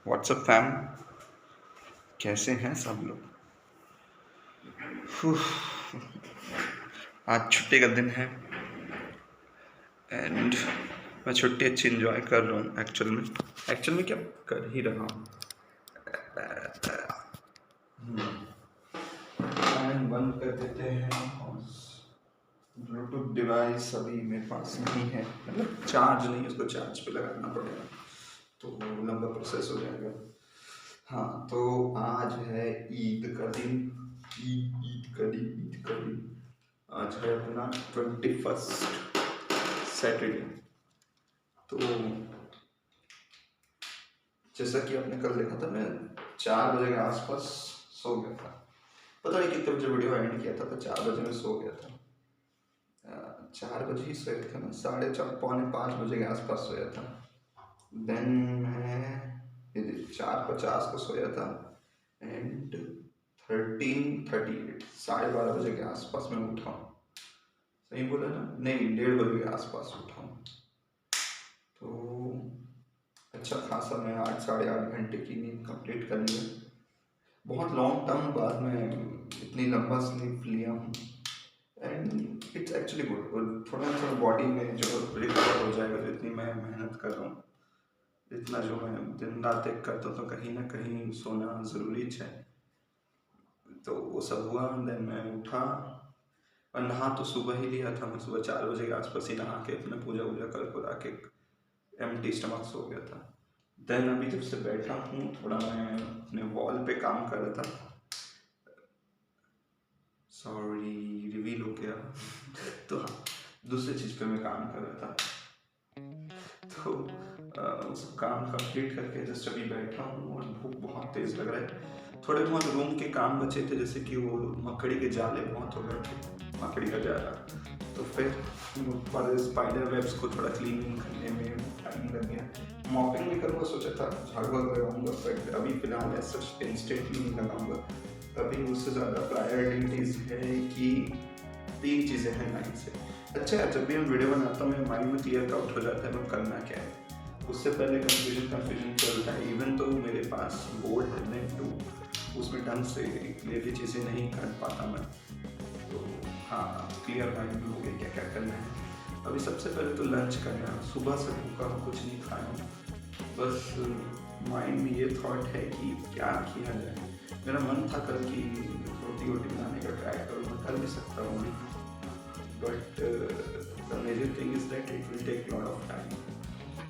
WhatsApp fam, कैसे हैं सब लोग। आज छुट्टी का दिन है एंड मैं छुट्टी अच्छी इंजॉय कर रहा हूँ। एक्चुअल में क्या कर ही रहा हूँ। फैन बंद कर देते हैं और ब्लूटूथ डिवाइस अभी मेरे पास नहीं है, मतलब चार्ज नहीं, उसको चार्ज पे लगाना पड़ेगा तो लंबा प्रोसेस हो जाएगा। हाँ, तो आज है ईद का दिन। ईद का दिन आज है अपना 21 सैटरडे। तो जैसा कि आपने कल देखा था, मैं 4 बजे के आसपास सो गया था। पता नहीं कितने बजे वीडियो एडिट किया था, पर 4 बजे में सो गया था। 4 बजे ही सोया था ना, 4:30 पौने 5 बजे के आसपास सोया था। देन मैं 4:50 को सोया था एंड 13:38 12:30 के आसपास मैं उठा हूँ। सही बोला ना? नहीं, 1:30 बजे के आसपास उठा हूँ। तो अच्छा खासा मैं 8 साढ़े 8 घंटे की नींद कंप्लीट कर लिया। बहुत लॉन्ग टर्म बाद में इतनी लंबा स्लीप लिया हूँ एंड इट्स एक्चुअली गुड। थोड़ा सा बॉडी में जो रिकवर हो जाएगा, जो इतनी मैं मेहनत कर रहा हूँ, इतना जो मैं दिन रात एक करता हूँ, तो कहीं ना कहीं सोना ज़रूरी है। तो वो सब हुआ। देन मैं उठा और नहा तो सुबह ही लिया था। मैं सुबह 4 बजे के आसपास ही नहा के अपने पूजा वूजा कर खुदा के एम्प्टी स्टमक सो गया था। देन अभी जब से बैठा हूँ, थोड़ा मैं अपने वॉल पे काम कर रहा था। सॉरी, रिवील हो गया। तो हाँ, दूसरी चीज़ पे मैं काम कर रहा था। तो उस काम कंप्लीट करके जस्ट अभी बैठा हूँ और भूख बहुत तेज़ लग रहा है। थोड़े बहुत रूम के काम बचे थे, जैसे कि वो मकड़ी के जाले बहुत हो गए थे, मकड़ी का जाला। तो फिर स्पाइडर वेब्स को थोड़ा क्लीनिंग करने में टाइम लग गया। मॉपिंग भी करूँगा, सोचा था झाड़ू लगाऊंगा, बट अभी फिलहाल ऐसा इंस्टेंटली नहीं लगाऊंगा। अभी उससे ज़्यादा प्रायोरिटीज है कि 3 चीज़ें हैं लाइन से। अच्छा, जब भी मैं वीडियो बनाता हूँ, मेरे माइंड में क्लियर आउट हो जाता है मैं करना क्या है। उससे पहले कंफ्यूजन चलता है। इवन तो मेरे पास बोर्ड है नेट टू, उसमें ढंग से क्लियरली चीज़ें नहीं कर पाता मैं। तो हाँ, क्लियर माइंड में हो गया क्या क्या करना है। अभी सबसे पहले तो लंच करना है। सुबह से भूखा हूँ, कुछ नहीं खाया हूँ। बस माइंड में ये थॉट है कि क्या किया जाए। मेरा मन था कल की रोटी वोटी बनाने का ट्राई करूँ, मैं कर भी सकता हूँ, but the major thing is that it will take lot of time.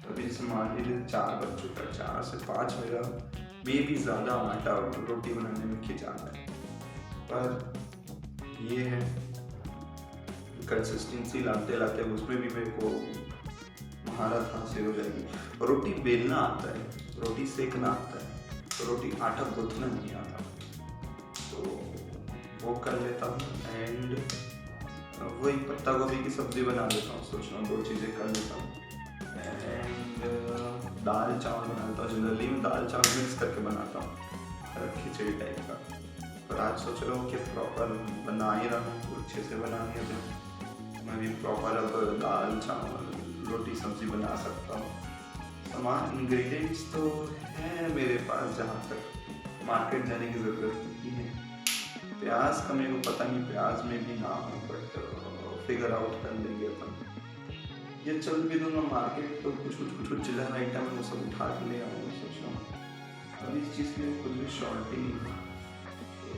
अभी जैसे मान लीजिए 4 बज चुका है, 4 से 5 मेरा मे भी ज़्यादा आटा रोटी बनाने में खिंचाना है। पर ये है कंसिस्टेंसी लाते लाते उसमें भी मेरे को महारत हासिल हो जाएगी। रोटी बेलना आता है, रोटी सेकना आता है, तो रोटी आटा गूंथना नहीं आता, तो वो कर लेता हूँ। एंड वही पत्ता गोभी की सब्ज़ी बना लेता हूँ, सोच रहा हूँ 2 चीज़ें कर लेता हूँ। एंड दाल चावल बनाता हूँ। जनरली मैं दाल चावल मिक्स करके बनाता हूँ, खिचड़ी टाइप का। पर आज सोच रहा हूँ कि प्रॉपर बना ही रहा हूँ, तो अच्छे से बनानी है तो मैं भी प्रॉपर अब दाल चावल रोटी सब्ज़ी बना सकता हूँ। सामान इंग्रेडिएंट्स तो हैं मेरे पास, जहाँ तक मार्केट जाने की ज़रूरत नहीं है। प्याज का मेरे को पता नहीं, प्याज में भी ना हो, बट फिगर आउट कर लेंगे अपन। ये चल भी दूंगा मार्केट, तो कुछ चिल्लर आइटम है वो सब उठा के ले आऊँगा, सोच रहा हूँ। अभी इस चीज़ में कुछ भी शॉर्ट ही नहीं। तो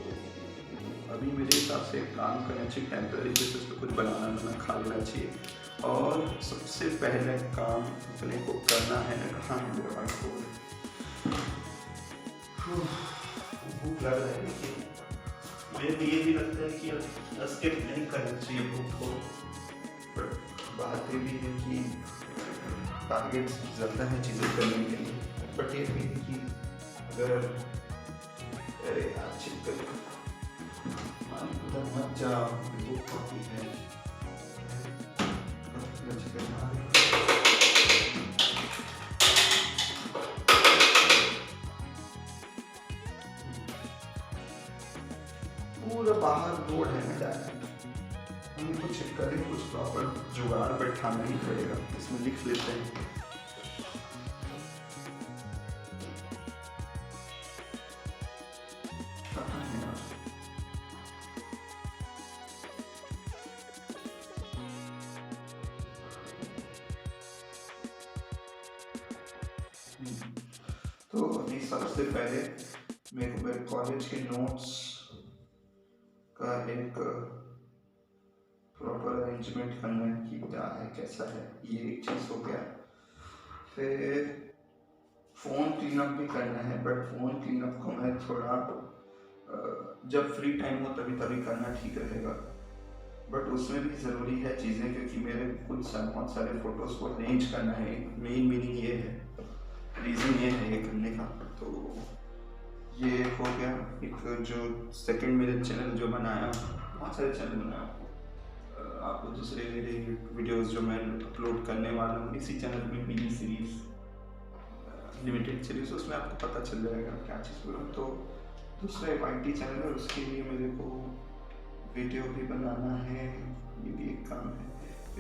अभी मेरे हिसाब से काम करना चाहिए, टेम्पररी बेसिस पे कुछ बनाना खा लेना चाहिए। और सबसे पहले काम अपने को करना है, कहाँ है मेरा पास, भूख लग रहा है, लेकिन मुझे ये भी लगता है कि स्किप नहीं करना चाहिए भूख को। बट बात ये भी है कि टारगेट्स ज़्यादा है चीज़ें करने के लिए। बट ये भी है कि अगर अरे यार चिप कर उधर मत जाओ, भूख होती है। पूरा बाहर रोड है ना डायरेक्ट, हमें कुछ करें, कुछ प्रॉपर जुगाड़ बैठाना ही पड़ेगा। इसमें लिख लेते हैं तो अभी सबसे पहले मेरे को मेरे कॉलेज के नोट्स का एक प्रॉपर अरेंजमेंट करना है कि क्या है कैसा है, ये एक चीज़ हो गया। फिर फ़ोन क्लीनअप भी करना है, बट फ़ोन क्लीनअप को मैं थोड़ा जब फ्री टाइम हो तभी तभी करना ठीक रहेगा। बट उसमें भी ज़रूरी है चीज़ें, क्योंकि मेरे बहुत सारे फ़ोटोज़ को अरेंज करना है। मेन मीनिंग ये है, रीज़न ये है ये करने का। तो ये हो गया एक जो सेकंड मेरे चैनल जो बनाया, बहुत सारे चैनल बनाया आपको दूसरे मेरे वीडियोस जो मैं अपलोड करने वाला हूँ इसी चैनल में, मिनी सीरीज़, लिमिटेड सीरीज़, उसमें आपको पता चल जाएगा क्या चीज़ बोला। तो दूसरा एक IT चैनल है, उसके लिए मेरे को वीडियो भी बनाना है, ये भी एक काम है।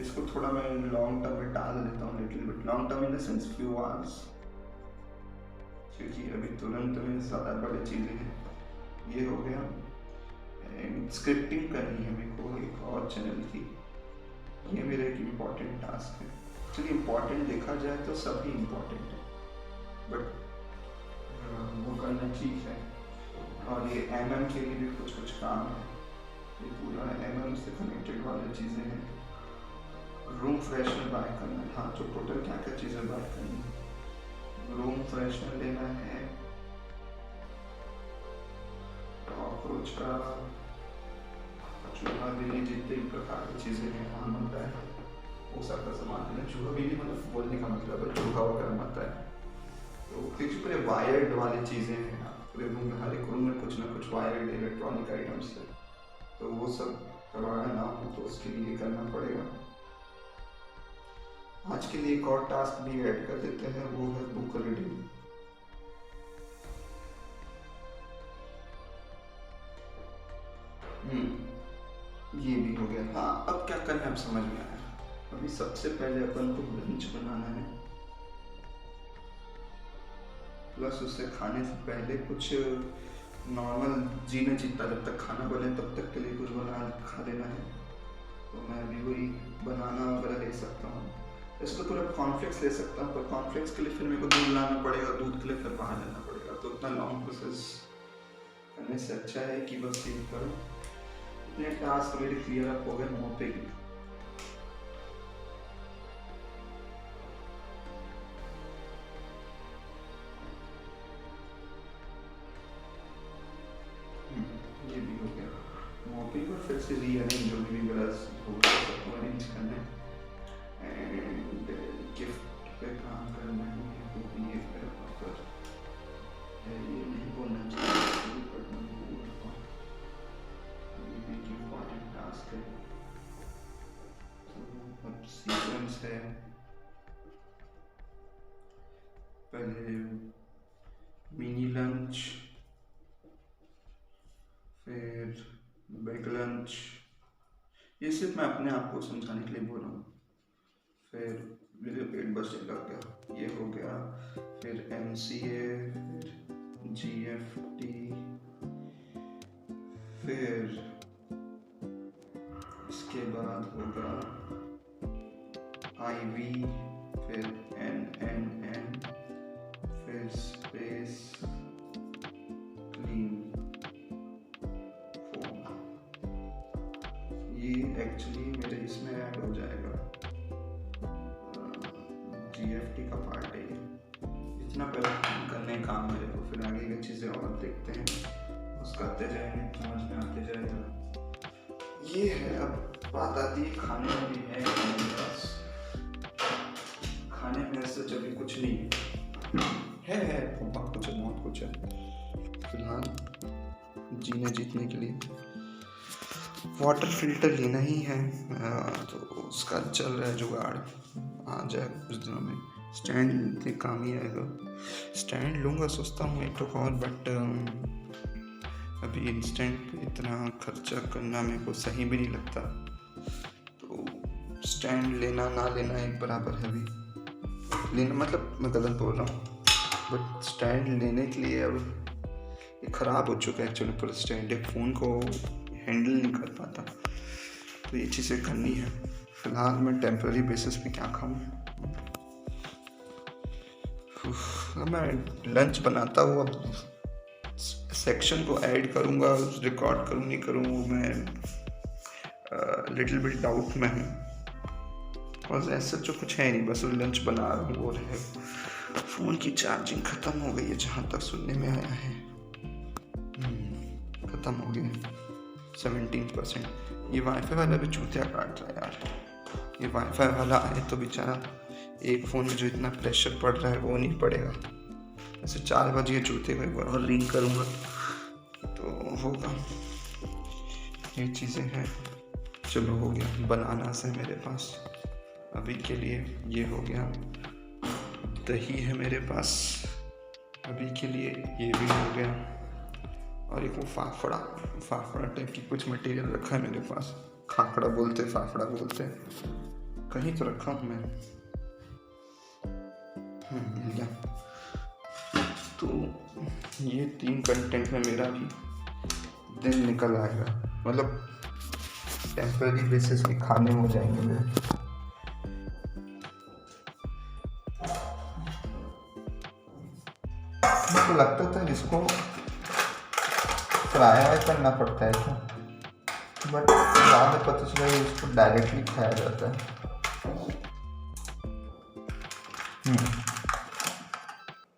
इसको थोड़ा मैं लॉन्ग टर्म में टाल देता हूँ, little bit long term in the sense few hours, क्योंकि अभी तुरंत में ज़्यादा बड़ी चीज़ें हैं। ये हो गया। स्क्रिप्टिंग करनी है मेरे को एक और चैनल की, ये मेरा एक इम्पॉर्टेंट टास्क है। चलिए इम्पॉर्टेंट देखा जाए तो सभी इम्पॉर्टेंट है, बट वो करना ठीक है। और ये MM के लिए भी कुछ कुछ काम है, ये पूरा MM से कनेक्टेड वाली चीज़ें हैं। रूम फ्रेशनर बाय करना है, हाँ, जो टोटल क्या क्या चीज़ें बाय करनी है। रूम फ्रेशनर लेना है, कॉकरोच का चूहा बिल्ली जितने प्रकार की चीज़ें हैं वहाँ मिलता है, वो सब का सामान लेना। चूहा बिल्ली मतलब बोलने का मतलब है चूहा वगैरह मिलता है। तो कुछ पूरे वायर्ड वाली चीज़ें हैं, पूरे रूम में, हर एक रूम में कुछ ना कुछ वायर्ड इलेक्ट्रॉनिक आइटम्स है, तो वो सब करवाना ना हो तो उसके लिए करना पड़ेगा। आज के लिए एक और टास्क भी ऐड कर देते हैं, वो है बुक रीडिंग। ये भी हो गया। हाँ, अब क्या करना है अब समझ में आया। अभी सबसे पहले अपन को लंच बनाना है, प्लस उससे खाने से पहले कुछ नॉर्मल जीना जीता जब तक खाना बने तब तक के लिए कुछ बना खा लेना है। तो मैं अभी वही बनाना वगैरह ले सकता हूँ। इसको थोड़ा कॉर्नफ्लेक्स ले सकता हूँ, पर कॉर्नफ्लेक्स के लिए फिर मेरे को दूध लाना पड़ेगा, दूध के लिए फिर बाहर लेना पड़ेगा, तो उतना लॉन्ग प्रोसेस करने से अच्छा है कि बस ये करो। इतने टास्क मेरे क्लियर अप हो गए मोटे की। ये भी हो गया मोपिंग, और फिर से रीअरेंज जो भी मेरा होगा सबको अरेंज करना है। एंड गिफ्ट पे काम करना है, तो ये मेरा प्रॉपर ये नहीं बोलना चाहिए, पढ़ना होगा, ये भी एक इम्पॉर्टेंट टास्क है। तो अब सीक्वेंस है, पहले मिनी लंच, फिर बिग लंच, ये सिर्फ मैं अपने आप को समझाने के लिए बोल रहा हूँ। फिर मेरे पेट बस लग गया, ये हो गया। फिर MCA, फिर GFT, फिर इसके बाद होगा IV, फिर NNN, फिर स्पेस क्लीन फोम। ये एक्चुअली मेरे इसमें ऐड हो जाएगा, GFT का पार्ट है। इतना पहले काम करने काम मेरे को, फिर आगे की चीज़ें और देखते हैं, उस करते जाएंगे, समझ में आते जाएगा। ये है। अब बात आती है खाने में भी है मेरे पास, खाने में ऐसे जब कुछ नहीं है बहुत कुछ है। फिलहाल जीने जीतने के लिए वाटर फिल्टर लेना ही है, तो उसका चल रहा है जुगाड़, आ जाएगा कुछ दिनों में। स्टैंड के काम ही आएगा, स्टैंड लूँगा सोचता हूँ एक और, बट अभी इंस्टेंट पे इतना खर्चा करना मेरे को सही भी नहीं लगता। तो स्टैंड लेना ना लेना एक बराबर है, अभी लेना मतलब मैं गलत बोल रहा हूँ, बट स्टैंड लेने के लिए अब ये ख़राब हो चुका है एक्चुअली। पूरा स्टैंड एक फ़ोन को हैंडल नहीं कर पाता, तो ये चीज़ें करनी है। फिलहाल मैं टेम्पररी बेसिस पे क्या खाऊँ। मैं लंच बनाता हूँ, अब सेक्शन को ऐड करूँगा, रिकॉर्ड करूँ नहीं करूँ मैं लिटिल बिट डाउट में हूँ। और ऐसा जो कुछ है नहीं, बस लंच बना रहा हूँ और है। फ़ोन की चार्जिंग ख़त्म हो गई है जहाँ तक सुनने में आया है। ख़त्म हो गई 17%। ये वाईफाई वाला भी चूतिया काट रहा है यार। ये वाईफाई वाला आए तो बेचारा एक फ़ोन में जो इतना प्रेशर पड़ रहा है वो नहीं पड़ेगा। ऐसे 4 बजे जूते को एक बार और रिंग करूँगा तो होगा। ये चीज़ें हैं। चलो हो गया, बनाना से मेरे पास अभी के लिए ये हो गया। दही है मेरे पास अभी के लिए, ये भी हो गया। और एक वो फाफड़ा टाइप की कुछ मटेरियल रखा है मेरे पास। खाखड़ा बोलते, फाफड़ा बोलते, कहीं तो रखा हूँ मैं। मिल गया। तो ये 3 कंटेंट में मेरा भी दिन निकल आएगा, मतलब टेम्पररी बेसिस पे खाने हो जाएंगे मेरे। मुझको लगता था इसको फ्राई करना पड़ता है क्या, बट बाद में पता चला इसको डायरेक्टली खाया जाता है।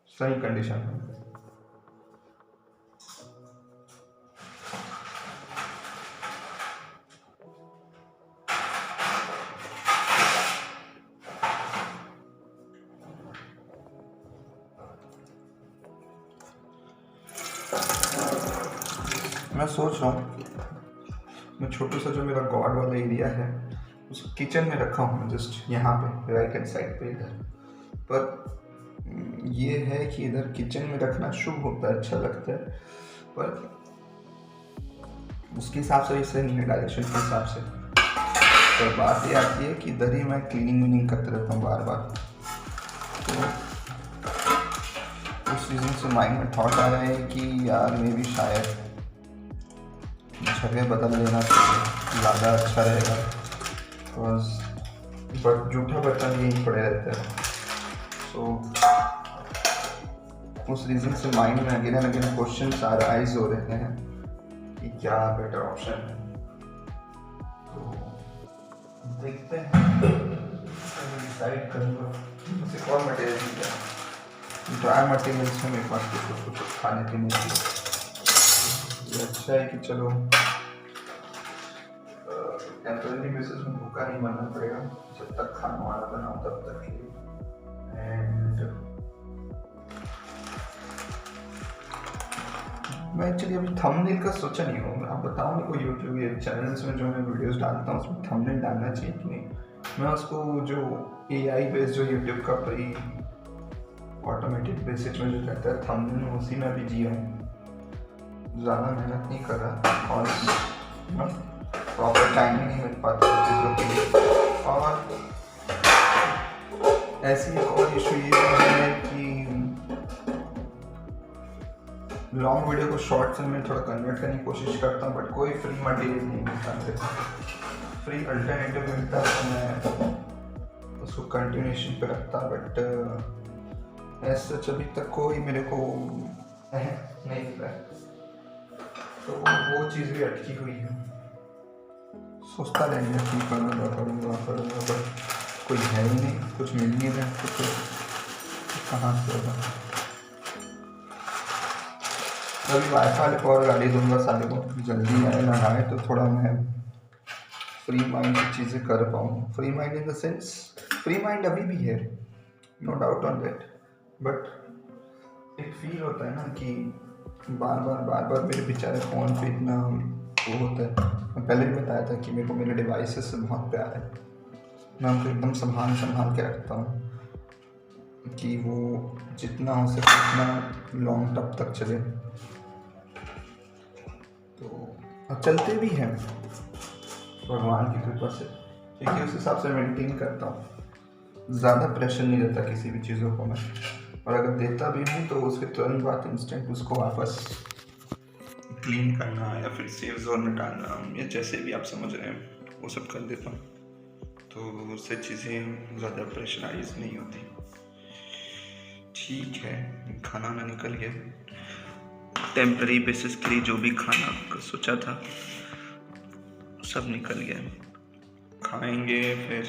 सही कंडीशन में। मैं सोच रहा हूँ मैं छोटा सा जो मेरा गॉड वाला एरिया है उस किचन में रखा हूँ, जस्ट यहाँ पे राइट हैंड साइड पे इधर। पर ये है कि इधर किचन में रखना शुभ होता है, अच्छा लगता है, पर उसके हिसाब से इससे नहीं है, डायरेक्शन के हिसाब से। तो बात ये आती है कि इधर ही मैं क्लीनिंग वीनिंग करते रहता हूँ बार बार। तो उस रीज़न से माइंड में थॉट आ रहा है कि यार मैं भी शायद जगह बदल लेना चाहिए, ज़्यादा अच्छा रहेगा। बट जूठा बर्तन यहीं पड़े रहते हैं। तो उस रीज़न से माइंड में again and again question arise हो रहे हैं कि क्या बेटर ऑप्शन है। तो देखते हैं, डिसाइड करूँगा। उसे कौन मटेरियल दिया, ड्राई मटेरियल्स में मेरे पास कुछ खाने पीने की। ये अच्छा है कि चलो टेम्पररी बेसिस में भूखा नहीं मरना पड़ेगा, जब तक खाना वाना बनाओ तब तक ही। एंड मैं एक्चुअली अभी थंबनेल का सोचा नहीं हूँ। आप बताओ मेरे को यूट्यूब चैनल्स में जो मैं वीडियोस डालता हूँ उसमें थंबनेल डालना चाहिए कि नहीं। मैं उसको जो AI बेस्ड जो यूट्यूब का प्री ऑटोमेटिक बेसिस में जो रहता है थंबनेल, उसी में अभी जिया हूँ, ज़्यादा मेहनत नहीं कर रहा और प्रॉपर टाइमिंग नहीं मिल पाता चीज़ों के लिए। और ऐसी एक और इशू ये है कि लॉन्ग वीडियो को शॉर्ट्स में थोड़ा कन्वर्ट करने की कोशिश करता हूँ, बट कोई फ्री मटेरियल नहीं मिलता मेरे को। फ्री अल्टरनेटिव मिलता तो मैं उसको कंटिन्यूएशन पे रखता, बट ऐसा अभी तक कोई मेरे को नहीं मिला। तो वो चीज़ भी अटकी हुई है। सोचता रहेंगे कि करूँगा, बट कोई है ही नहीं, कुछ मिल नहीं रहा, तो कहाँ से होगा। अभी वाईफाई को और गाड़ी दूंगा साले को, जल्दी आए ना आए तो थोड़ा मैं फ्री माइंड की चीज़ें कर पाऊँ। Free mind in the sense, free mind अभी भी है, no doubt on that, but एक फील होता है ना कि बार बार मेरे बेचारे फ़ोन पे इतना वो होता है। मैं पहले भी बताया था कि मेरे को मेरे डिवाइसेस से बहुत प्यार है, मैं उनको एकदम संभाल के रखता हूँ कि वो जितना हो सके उतना लॉन्ग टर्म तक चले। तो चलते भी हैं भगवान की कृपा से, क्योंकि उस हिसाब से मेंटेन करता हूँ। ज़्यादा प्रेशर नहीं देता किसी भी चीज़ों को मैं, और अगर देता भी हूँ तो उसके तुरंत बाद इंस्टेंट उसको वापस क्लीन करना या फिर सेफ जोन में डालना या जैसे भी आप समझ रहे हैं वो सब कर देता हूँ। तो उससे चीज़ें ज़्यादा प्रेशराइज नहीं होती। ठीक है, खाना ना निकल गया। टेम्पररी बेसिस के लिए जो भी खाना का सोचा था सब निकल गया। खाएंगे फिर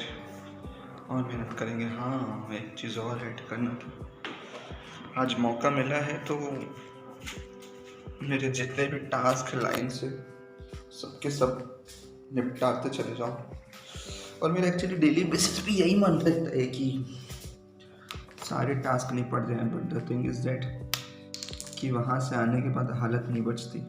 और मेहनत करेंगे। हाँ, एक चीज़ और ऐड करना था। आज मौका मिला है तो मेरे जितने भी टास्क लाइन से सबके सब निपटाते चले जाओ। और मेरा एक्चुअली डेली बेसिस पे यही मन रहता है कि सारे टास्क निपट जाएं, but the thing is that कि वहाँ से आने के बाद हालत नहीं बचती।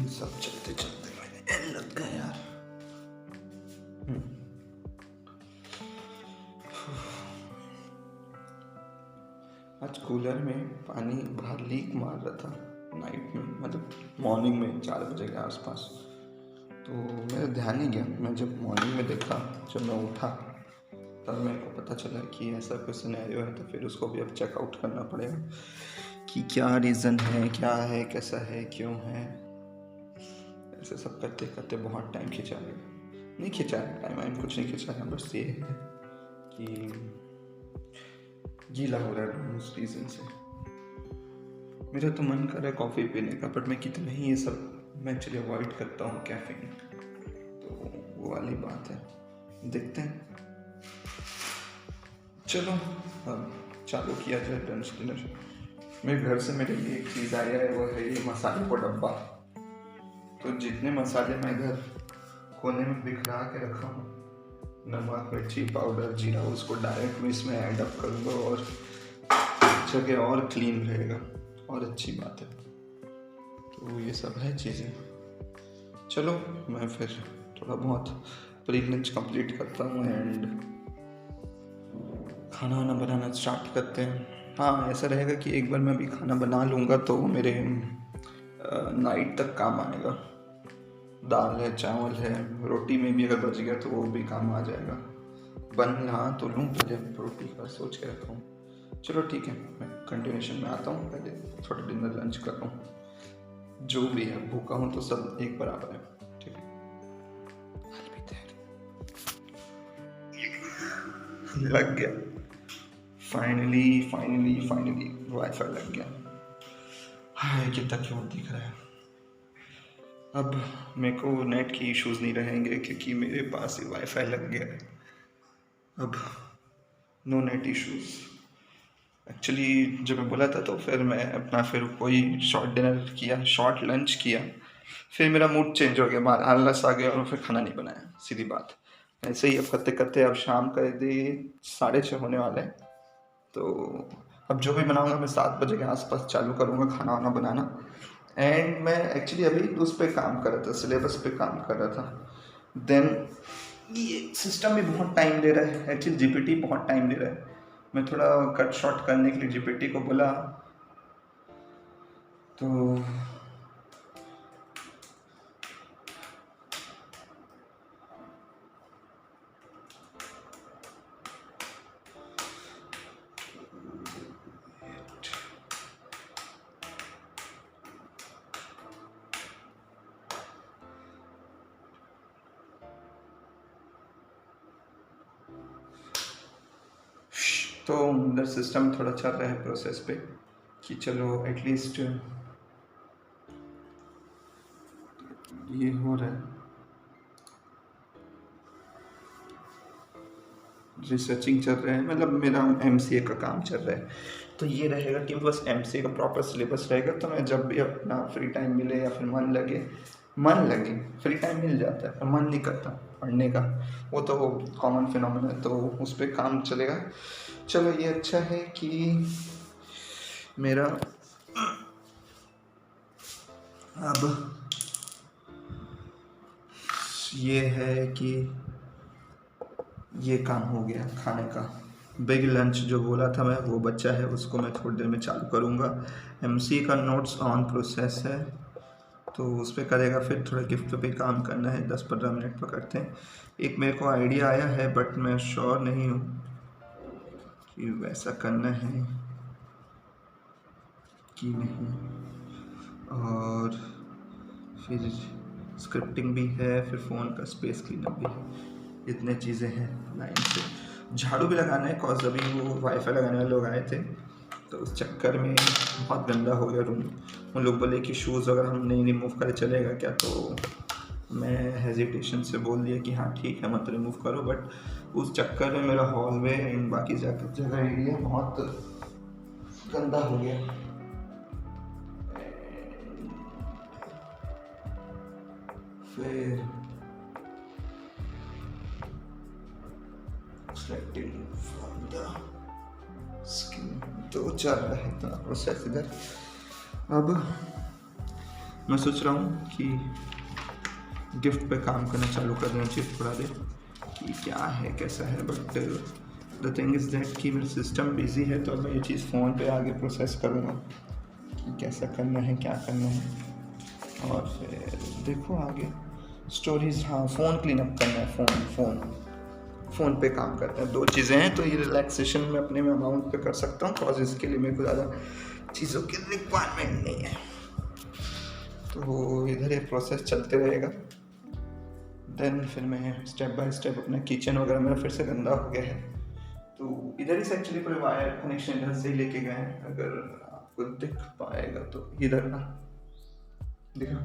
सब चलते चलते मैंने लग गया यार। आज कूलर में पानी बाहर लीक मार रहा था नाइट में, मतलब मॉर्निंग में 4 बजे के आसपास। तो मेरा ध्यान नहीं गया। मैं जब मॉर्निंग में देखा, जब मैं उठा तब मेरे को पता चला कि ऐसा कोई सिनेरियो है। तो फिर उसको भी अब चेकआउट करना पड़ेगा कि क्या रीज़न है, क्या है, कैसा है, क्यों है। ऐसे सब करते करते बहुत टाइम खिंचा गया। नहीं खिंचा है टाइम कुछ नहीं खिंचा है, बस ये है कि गीला हो रहा है उस रीज़न से। मेरा तो मन कर रहा है कॉफ़ी पीने का, बट मैं कितना ही ये सब मैं एक्चुअली अवॉइड करता हूँ कैफीन। तो वो वाली बात है, देखते हैं। चलो अब चालू किया जाए लंच डिनर। मेरे घर से मेरे लिए एक चीज़ आया है, वो है ये मसाले का डब्बा। तो जितने मसाले मैं इधर कोने में बिखरा के रखा हूँ, नमक, मिर्ची पाउडर, जीरा, उसको डायरेक्ट में इसमें ऐड अप करूँगा और जगह और क्लीन रहेगा और अच्छी बात है। तो ये सब है चीज़ें। चलो मैं फिर थोड़ा बहुत प्री लंच कंप्लीट करता हूँ एंड खाना वाना बनाना स्टार्ट करते हैं। हाँ, ऐसा रहेगा कि एक बार मैं भी खाना बना लूँगा तो मेरे नाइट तक काम आएगा। दाल है, चावल है, रोटी में भी अगर बच गया तो वो भी काम आ जाएगा। बन रहा तो लूँ, पहले रोटी का सोच के रखा हूँ। चलो ठीक है, मैं कंटिन्यूशन में आता हूँ। पहले थोड़ा डिनर लंच कर लूँ। जो भी है, भूखा हूँ तो सब एक बराबर है। ठीक है, लग गया फाइनली वाईफाई लग गया। हाय, कितना क्यूट दिख रहा है। अब मेरे को नेट की इश्यूज़ नहीं रहेंगे क्योंकि मेरे पास ही वाईफाई लग गया है। अब नो नेट इश्यूज़। एक्चुअली जब मैं बोला था तो फिर मैं अपना फिर कोई शॉर्ट डिनर किया, शॉर्ट लंच किया, फिर मेरा मूड चेंज हो गया, बाहर आलस आ गया और फिर खाना नहीं बनाया। सीधी बात। ऐसे ही अब करते करते अब शाम का 6:30 होने वाले हैं। तो अब जो भी बनाऊंगा मैं 7 बजे के आसपास चालू करूँगा खाना वाना बनाना। एंड मैं एक्चुअली अभी उस पर काम कर रहा था, सिलेबस पे काम कर रहा था। देन ये सिस्टम भी बहुत टाइम ले रहा है, एक्चुअली जीपीटी बहुत टाइम ले रहा है। मैं थोड़ा कट शॉर्ट करने के लिए जीपीटी को बोला तो अंदर सिस्टम थोड़ा चल रहा है प्रोसेस पे कि चलो एटलीस्ट ये हो रहा है। रिसर्चिंग चल रहा है, मतलब मेरा एमसीए का काम चल रहा है। तो ये रहेगा कि बस एमसीए का प्रॉपर सिलेबस रहेगा, तो मैं जब भी अपना फ्री टाइम मिले या फिर मन लगे फ्री टाइम मिल जाता है पर मन नहीं करता पढ़ने का। वो तो कॉमन फिनोमेना है, तो उस पर काम चलेगा। चलो ये अच्छा है कि मेरा अब ये है कि ये काम हो गया खाने का। बिग लंच जो बोला था मैं, वो बच्चा है, उसको मैं थोड़ी देर में चालू करूँगा। एमसी का नोट्स ऑन प्रोसेस है, तो उस पर करेगा, फिर थोड़ा गिफ्ट पे काम करना है, 10-15 मिनट पकड़ते हैं। एक मेरे को आइडिया आया है बट मैं श्योर नहीं हूँ कि वैसा करना है कि नहीं। और फिर स्क्रिप्टिंग भी है, फिर फ़ोन का स्पेस क्लीनअप भी है, इतने चीज़ें हैं लाइन से। झाड़ू भी लगाना है, कॉज अभी वो वाईफाई लगाने वाले लोग आए थे तो उस चक्कर में बहुत गंदा हो गया रूम। उन लोग बोले कि शूज़ अगर हम नहीं रिमूव करें चलेगा क्या, तो मैं हेजिटेशन से बोल दिया कि हाँ ठीक है मत रिमूव करो। बट उस चक्कर में मेरा हॉलवे एंड बाकी जगह एरिया बहुत गंदा हो गया। फिर स्किन तो चल रहा है इतना प्रोसेस इधर। अब मैं सोच रहा हूँ कि गिफ्ट पे काम करना चालू कर देना चाहिए थोड़ा देर, कि क्या है कैसा है। But the thing is that कि मेरा सिस्टम बिजी है, तो मैं ये चीज़ फ़ोन पे आगे प्रोसेस करूँगा कि कैसा करना है क्या करना है। और फिर देखो आगे स्टोरीज। हाँ, फ़ोन क्लीन अप करना है, फ़ोन पे काम करते हैं। 2 चीज़ें हैं, तो ये रिलैक्सेशन में अपने में अमाउंट पे कर सकता हूँ, कॉज इसके लिए मेरे को ज़्यादा चीज़ों की रिक्वायरमेंट नहीं है। तो इधर ये प्रोसेस चलते रहेगा। देन फिर मैं स्टेप बाय स्टेप अपना किचन वगैरह मेरा फिर से गंदा हो गया है, तो इधर ही से एक्चुअली पूरे वायर कनेक्शन इधर से ही लेके गए हैं। अगर आपको दिख पाएगा तो इधर ना दिखा,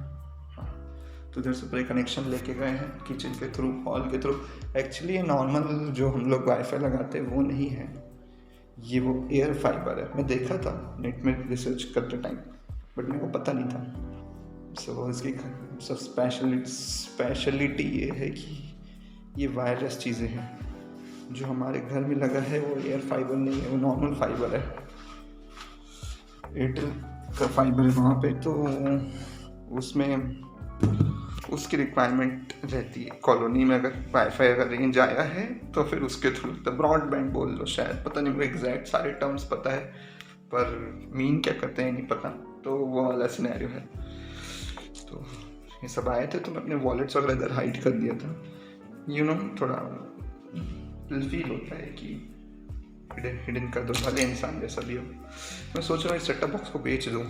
तो इधर से पूरे कनेक्शन लेके गए हैं किचन के थ्रू, हॉल के थ्रू। एक्चुअली ये नॉर्मल जो हम लोग वाईफाई लगाते हैं वो नहीं है, ये वो एयर फाइबर है। मैं देखा था नेट में रिसर्च करते टाइम, बट मेरे को पता नहीं था। सो इसकी सब स्पेशलिटी ये है कि ये वायरलेस चीज़ें हैं। जो हमारे घर में लगा है वो एयर फाइबर नहीं है, वो नॉर्मल फाइबर है, एयरटेल का फाइबर है वहाँ पे। तो उसमें उसकी रिक्वायरमेंट रहती है कॉलोनी में। अगर वाईफाई अगर रेंज आया है तो फिर उसके थ्रू, तो ब्रॉडबैंड बोल लो शायद, पता नहीं, मुझे एग्जैक्ट सारे टर्म्स पता है पर मीन क्या करते हैं नहीं पता। तो वो वाला सिनेरियो है। तो ये सब आए थे तो मैं अपने वॉलेट्स वगैरह इधर हाइड कर दिया था। थोड़ा फील होता है कि हिडन कर दो, भले इंसान जैसा भी हो। मैं सोच रहा हूँ इस सेटअप बॉक्स को बेच दूँ,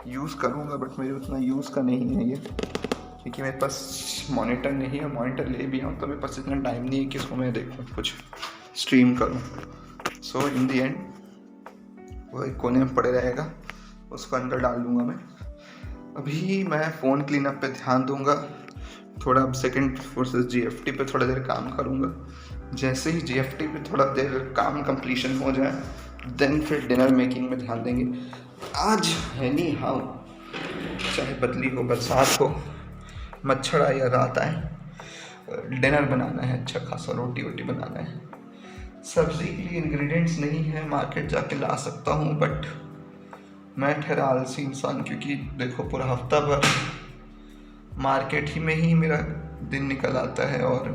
यूज़ करूँगा बट मेरे उतना यूज़ का नहीं है ये, क्योंकि मेरे पास मॉनिटर नहीं है। मॉनिटर ले भी आऊँ तो मेरे पास इतना टाइम नहीं है कि इसको मैं देखूँ कुछ स्ट्रीम करूँ। सो इन दी एंड वो एक कोने में पड़े रहेगा, उसको अंदर डाल दूँगा मैं। अभी मैं फ़ोन क्लीनअप पे ध्यान दूँगा, थोड़ा सेकंड फोर्सेस GFT पे थोड़ा देर काम करूँगा। जैसे ही GFT पे थोड़ा देर काम कंप्लीशन हो जाए देन फिर डिनर मेकिंग में ध्यान देंगे। आज एनी हाउ, चाहे बदली हो, बरसात हो, मच्छर आए या रात आए, डिनर बनाना है, अच्छा खासा रोटी वोटी बनाना है। सब्जी के लिए इंग्रेडिएंट्स नहीं है, मार्केट जाके ला सकता हूँ, बट मैं ठहरा आलसी इंसान, क्योंकि देखो पूरा हफ्ता भर मार्केट ही में ही मेरा दिन निकल आता है। और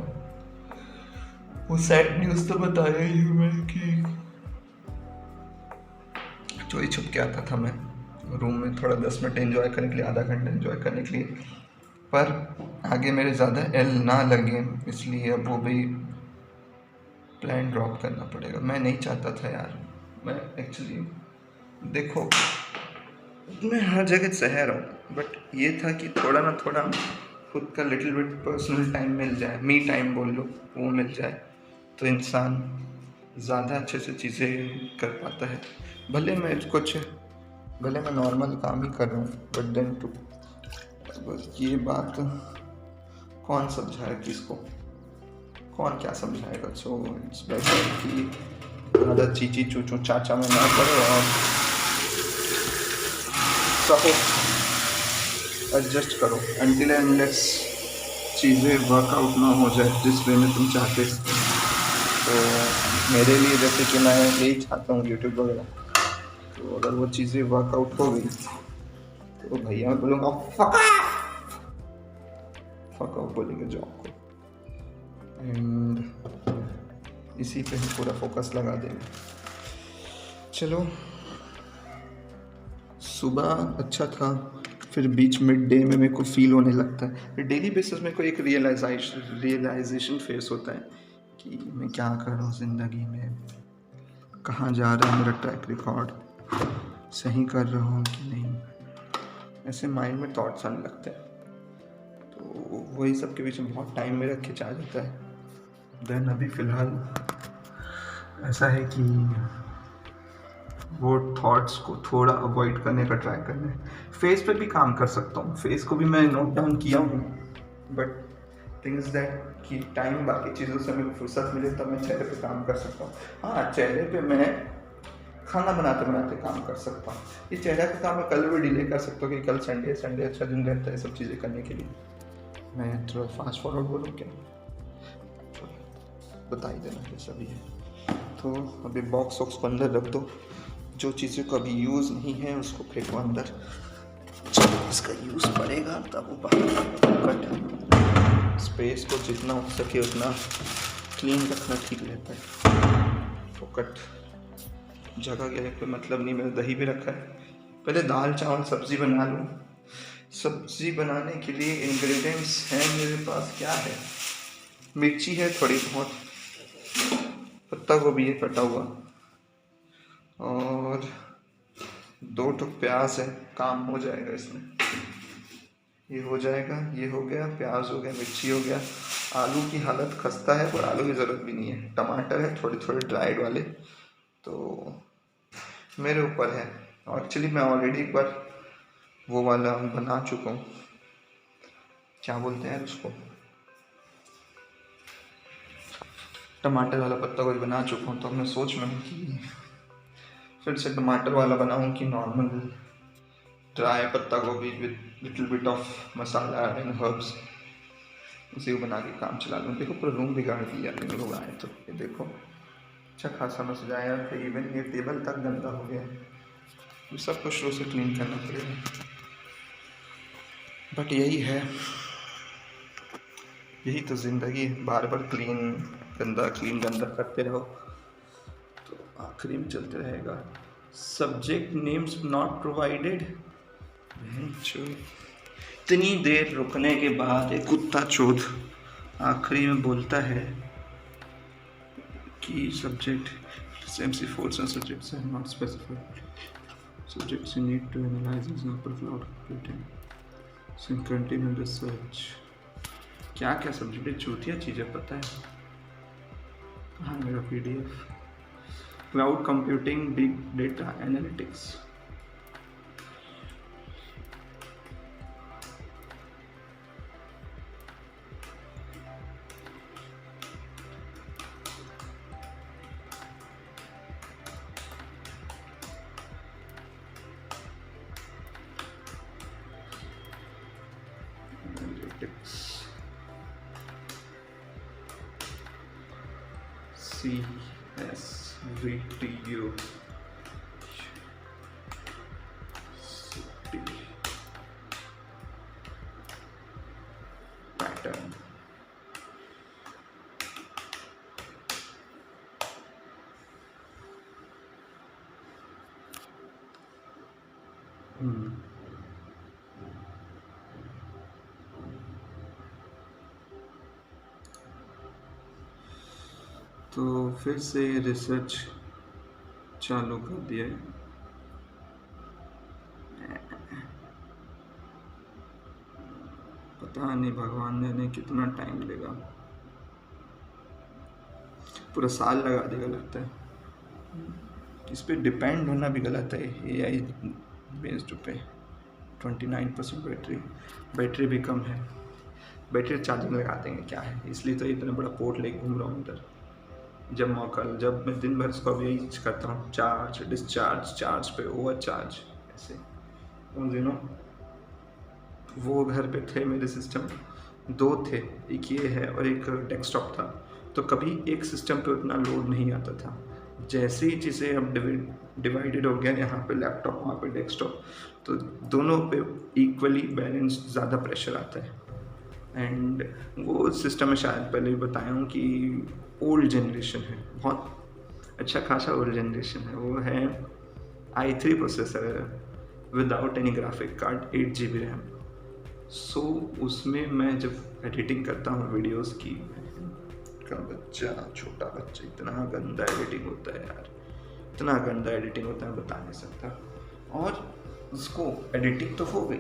वो सैड न्यूज़ तो बताया ही हूँ मैं कि चोरी छुप के आता था मैं रूम में, थोड़ा 10 मिनट एंजॉय करने के लिए, आधा घंटा एंजॉय करने के लिए, पर आगे मेरे ज़्यादा एल ना लगे, इसलिए अब वो भी प्लान ड्रॉप करना पड़ेगा। मैं नहीं चाहता था यार, मैं एक्चुअली देखो मैं हर जगह सह रहा हूँ, बट ये था कि थोड़ा ना थोड़ा खुद का लिटिल बिट पर्सनल टाइम मिल जाए, मी टाइम बोल लो, वो मिल जाए तो इंसान ज़्यादा अच्छे से चीज़ें कर पाता है। भले मैं नॉर्मल काम ही कर रहा हूँ, बट देन टू ये बात कौन समझाए किसको, कौन क्या समझाएगा। सो इट्स बेटर कि ज़्यादा चीची चूचू चाचा में ना पड़े और सहो एडजस्ट करो अनटिल एंड अनलेस चीज़ें वर्कआउट ना हो जाए जिस वे में तुम चाहते। तो मेरे लिए जैसे कि मैं यही चाहता हूँ यूट्यूब वगैरह, तो अगर वो चीज़ें वर्कआउट हो गई तो भैया मैं बोलूँगा फक ऑफ बोलेंगे जॉब को, एंड इसी पे हम पूरा फोकस लगा देंगे। चलो, सुबह अच्छा था, फिर बीच मिड डे में मेरे को फील होने लगता है। फिर डेली बेसिस में कोई एक रियलाइजेशन फेस होता है कि मैं क्या कर रहा हूँ ज़िंदगी में, कहाँ जा रहा है मेरा ट्रैक रिकॉर्ड, सही कर रहा हूँ कि नहीं, ऐसे माइंड में थॉट्स आने लगते हैं। तो वही सब के बीच में बहुत टाइम मेरा खिंचा जाता है। देन अभी फ़िलहाल ऐसा है कि वो थॉट्स को थोड़ा अवॉइड करने का ट्राई करना है। फेस पे भी काम कर सकता हूँ, फेस को भी मैं नोट डाउन किया हूँ, बट थिंग्स दैट कि टाइम बाकी चीज़ों से मेरे को फुर्सत मिले तब मैं चेहरे पे काम कर सकता हूँ। हाँ, चेहरे पे मैं खाना बनाते बनाते काम कर सकता हूँ। ये चेहरे का काम मैं कल भी डिले कर सकता हूँ कि कल संडे अच्छा दिन रहता है सब चीज़ें करने के लिए। मैं थोड़ा फास्ट फॉरवर्ड बोलूँ क्या, बता ही देना जैसा भी है। तो अभी बॉक्स वॉक्स को अंदर रख दो, जो चीज़ें को अभी यूज़ नहीं है उसको फेंको अंदर, जब इसका यूज़ पड़ेगा तब वो बाहर। कट स्पेस को जितना हो सके उतना क्लीन रखना ठीक रहता है। फोकट जगह के कोई मतलब नहीं। मैंने दही भी रखा है, पहले दाल चावल सब्ज़ी बना लूँ। सब्ज़ी बनाने के लिए इंग्रेडिएंट्स हैं मेरे पास, क्या है, मिर्ची है थोड़ी बहुत, पत्ता गोभी है कटा हुआ, और 2 टुक प्याज है, काम हो जाएगा इसमें। ये हो जाएगा, ये हो गया, प्याज हो गया, मिर्ची हो गया। आलू की हालत खस्ता है पर आलू की ज़रूरत भी नहीं है। टमाटर है थोड़े थोड़े ड्राइड वाले, तो मेरे ऊपर है। एक्चुअली मैं ऑलरेडी एक बार वो वाला बना चुका हूँ, क्या बोलते हैं उसको, टमाटर वाला पत्ता गोभी बना चुका हूँ। तो मैं सोच रहा हूँ कि फिर से टमाटर वाला बनाऊँ कि नॉर्मल ड्राई पत्ता गोभी with little bit of masala and herbs, उसी को बना के काम चला लूँ। देखो पूरा रूम बिगाड़ दिया मेरे लोग आए तो। ये देखो अच्छा खासा मैं सजाया था, इवन ये टेबल तक गंदा हो गया, ये सब कुछ शुरू से क्लीन करना पड़ेगा। बट यही है, यही तो ज़िंदगी है, बार बार क्लीन गंदा करते रहो तो आखिरी में चलते रहेगा। Subject names not provided. इतनी देर रुकने के बाद एक कुत्ता चोद आखिरी में बोलता है कि subject MC4 and subjects are not specified. Subjects you need to analyze example cloud computing. So continue research. क्या क्या सब्जेक्ट चूतिया चीज़ें पता है। कहाँ मेरा PDF, cloud computing, big data analytics. CSVTU pattern. तो फिर से रिसर्च चालू कर दिया है। पता नहीं भगवान ने कितना टाइम लेगा, पूरा साल लगा देगा लगता है। इस पे डिपेंड होना भी गलत है। AI बेस्ड पे 29% बैटरी भी कम है। बैटरी चार्जिंग लगा देंगे क्या है, इसलिए तो इतना बड़ा पोर्ट लेके घूम रहा हूँ इधर। जब मैं दिन भर इसको अभी यही करता हूँ, चार्ज डिस्चार्ज, चार्ज पे ओवर चार्ज, ऐसे उन दिनों वो घर पे थे मेरे सिस्टम 2 थे, एक ये है और एक डेस्कटॉप था, तो कभी एक सिस्टम पे उतना लोड नहीं आता था। जैसे ही चीज़ें अब डिवाइडेड हो गया, यहाँ पे लैपटॉप वहाँ पे डेस्कटॉप, तो दोनों पे इक्वली बैलेंस ज़्यादा प्रेशर आता है। एंड वो सिस्टम में शायद पहले भी बताया हूँ कि ओल्ड जनरेशन है, बहुत अच्छा खासा ओल्ड जनरेशन है। वो है i3 प्रोसेसर है, without any graphic card, 8 GB RAM. So उसमें मैं जब एडिटिंग करता हूँ वीडियोस की, का बच्चा, छोटा बच्चा, इतना गंदा एडिटिंग होता है यार, इतना गंदा एडिटिंग होता है, बता नहीं सकता। और उसको एडिटिंग तो हो गई,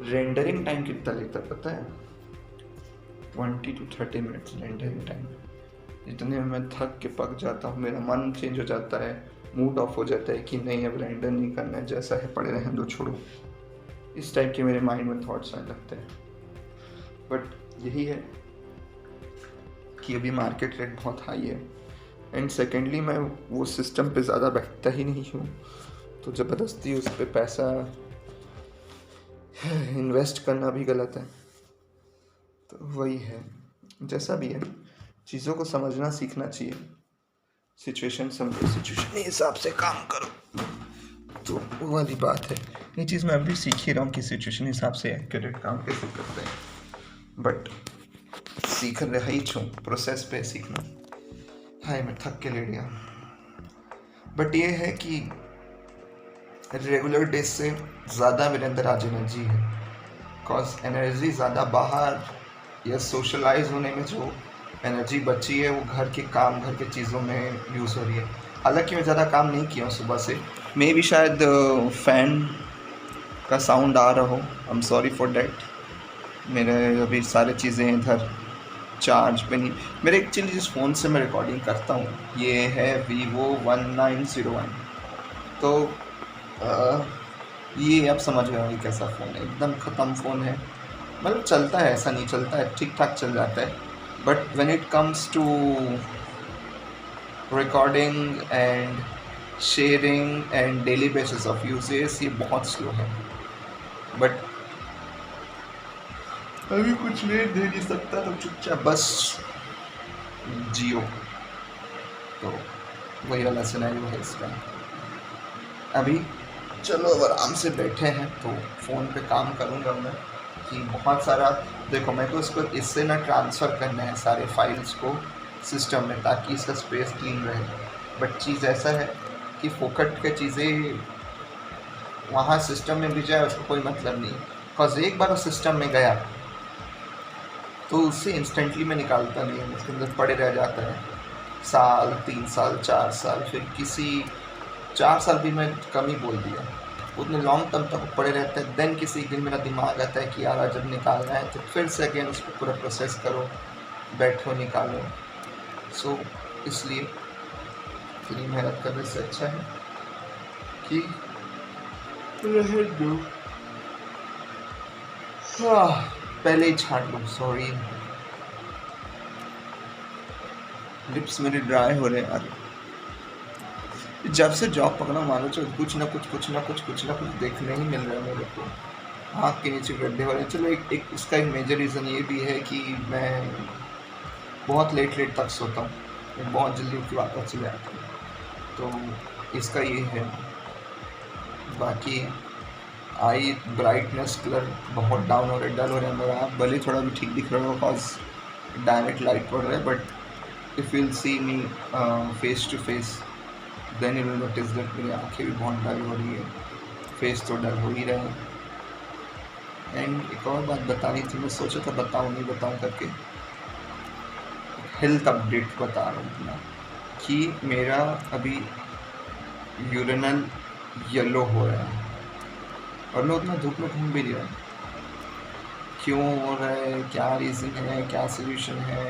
रेंडरिंग टाइम कितना लेता है पता है? 20 to 30 मिनट्स रेंडरिंग टाइम। इतने में मैं थक के पक जाता हूँ, मेरा मन चेंज हो जाता है, मूड ऑफ हो जाता है कि नहीं अब रेंडर नहीं करना है, जैसा है पड़े रहने दो, छोड़ो। इस टाइप के मेरे माइंड में थॉट्स आने लगते हैं। बट यही है कि अभी मार्केट रेट बहुत हाई है, एंड सेकेंडली मैं वो सिस्टम पे ज़्यादा बैठता ही नहीं हूँ, तो ज़बरदस्ती उस पर पैसा इन्वेस्ट करना भी गलत है। तो वही है, जैसा भी है चीज़ों को समझना सीखना चाहिए, सिचुएशन समझो, सिचुएशन के हिसाब से काम करो, तो वो वाली बात है। ये चीज़ मैं अभी सीख ही रहा हूँ कि सिचुएशन हिसाब से एक्यूरेट काम कैसे करते हैं, बट सीख रहा ही छूँ, प्रोसेस पे सीखना। हाय मैं थक के लेट गया। बट ये है कि रेगुलर डेज से ज़्यादा मेरे अंदर आज एनर्जी है, बिकॉज एनर्जी ज़्यादा बाहर या सोशलाइज होने में जो एनर्जी बची है वो घर के काम, घर के चीज़ों में यूज़ हो रही है। हालांकि मैं ज़्यादा काम नहीं किया हूँ सुबह से, मे भी शायद फ़ैन का साउंड आ रहा हो, I am sorry for that. मेरे अभी सारी चीज़ें इधर चार्ज पे नहीं, मेरे एक्चुअली जिस फ़ोन से मैं रिकॉर्डिंग करता हूँ ये है Vivo 1901। तो ये आप समझ गए होंगे कैसा फ़ोन है, एकदम ख़त्म फ़ोन है। मतलब चलता है, ऐसा नहीं चलता है, ठीक ठाक चल जाता है, but when it comes to recording and sharing and daily basis of usages ये बहुत स्लो है। बट अभी कुछ लेट दे नहीं सकता, तो चुपचाप बस जियो। तो वही वाला सिनेरियो है इसका। अभी चलो अब आराम से बैठे हैं तो फ़ोन पे काम करूँगा मैं, कि बहुत सारा देखो मेरे को इसको इससे ना ट्रांसफ़र करना है सारे फाइल्स को सिस्टम में, ताकि इसका स्पेस क्लीन रहे। बट चीज़ ऐसा है कि फोकट के चीज़ें वहाँ सिस्टम में भी जाए उसको कोई मतलब नहीं, बिकॉज एक बार उस सिस्टम में गया तो उससे इंस्टेंटली मैं निकालता नहीं हूँ, उसके अंदर पड़े रह जाता है साल, 3 साल, 4 साल, फिर किसी 4 साल भी मैं कम ही बोल दिया, उतने लॉन्ग टर्म तक पड़े रहते हैं। देन किसी दिन मेरा दिमाग आता है कि यार जब निकालना है तो फिर से अगेन उसको पूरा प्रोसेस करो, बैठो निकालो। सो इसलिए इतनी मेहनत करने से अच्छा है कि रहने दो। पहले ही छाट लो, सॉरी लिप्स मेरे ड्राई हो रहे हैं यार। जब से जॉब पकड़ा मानो चलो कुछ ना कुछ देखने ही मिल रहा है मेरे को, आँख के नीचे गड्ढे हो रहे हैं। चलो एक इसका एक मेजर रीज़न ये भी है कि मैं बहुत लेट तक सोता हूँ, मैं बहुत जल्दी उठ के वापस चले आता हूँ, तो इसका ये है। बाकी आई ब्राइटनेस कलर बहुत डाउन हो रहा है, डल हो रहा है मेरा, भले थोड़ा भी ठीक दिख रहा हो बिकॉज डायरेक्ट लाइट पड़ रहा है, but if will see me face to face then you will notice that मेरी आँखें भी बहुत डल हो रही है, फेस तो डल हो ही रहा है। एंड एक और बात बतानी थी, मैं सोचा था बताऊँ नहीं बताऊँ करके, हेल्थ अपडेट बता रहा हूँ अपना कि मेरा अभी यूरिनल येलो हो रहा है और मैं उतना धूप में घूम भी नहीं रहा। क्यों हो रहा है, क्या रीज़न है, क्या सोल्यूशन है,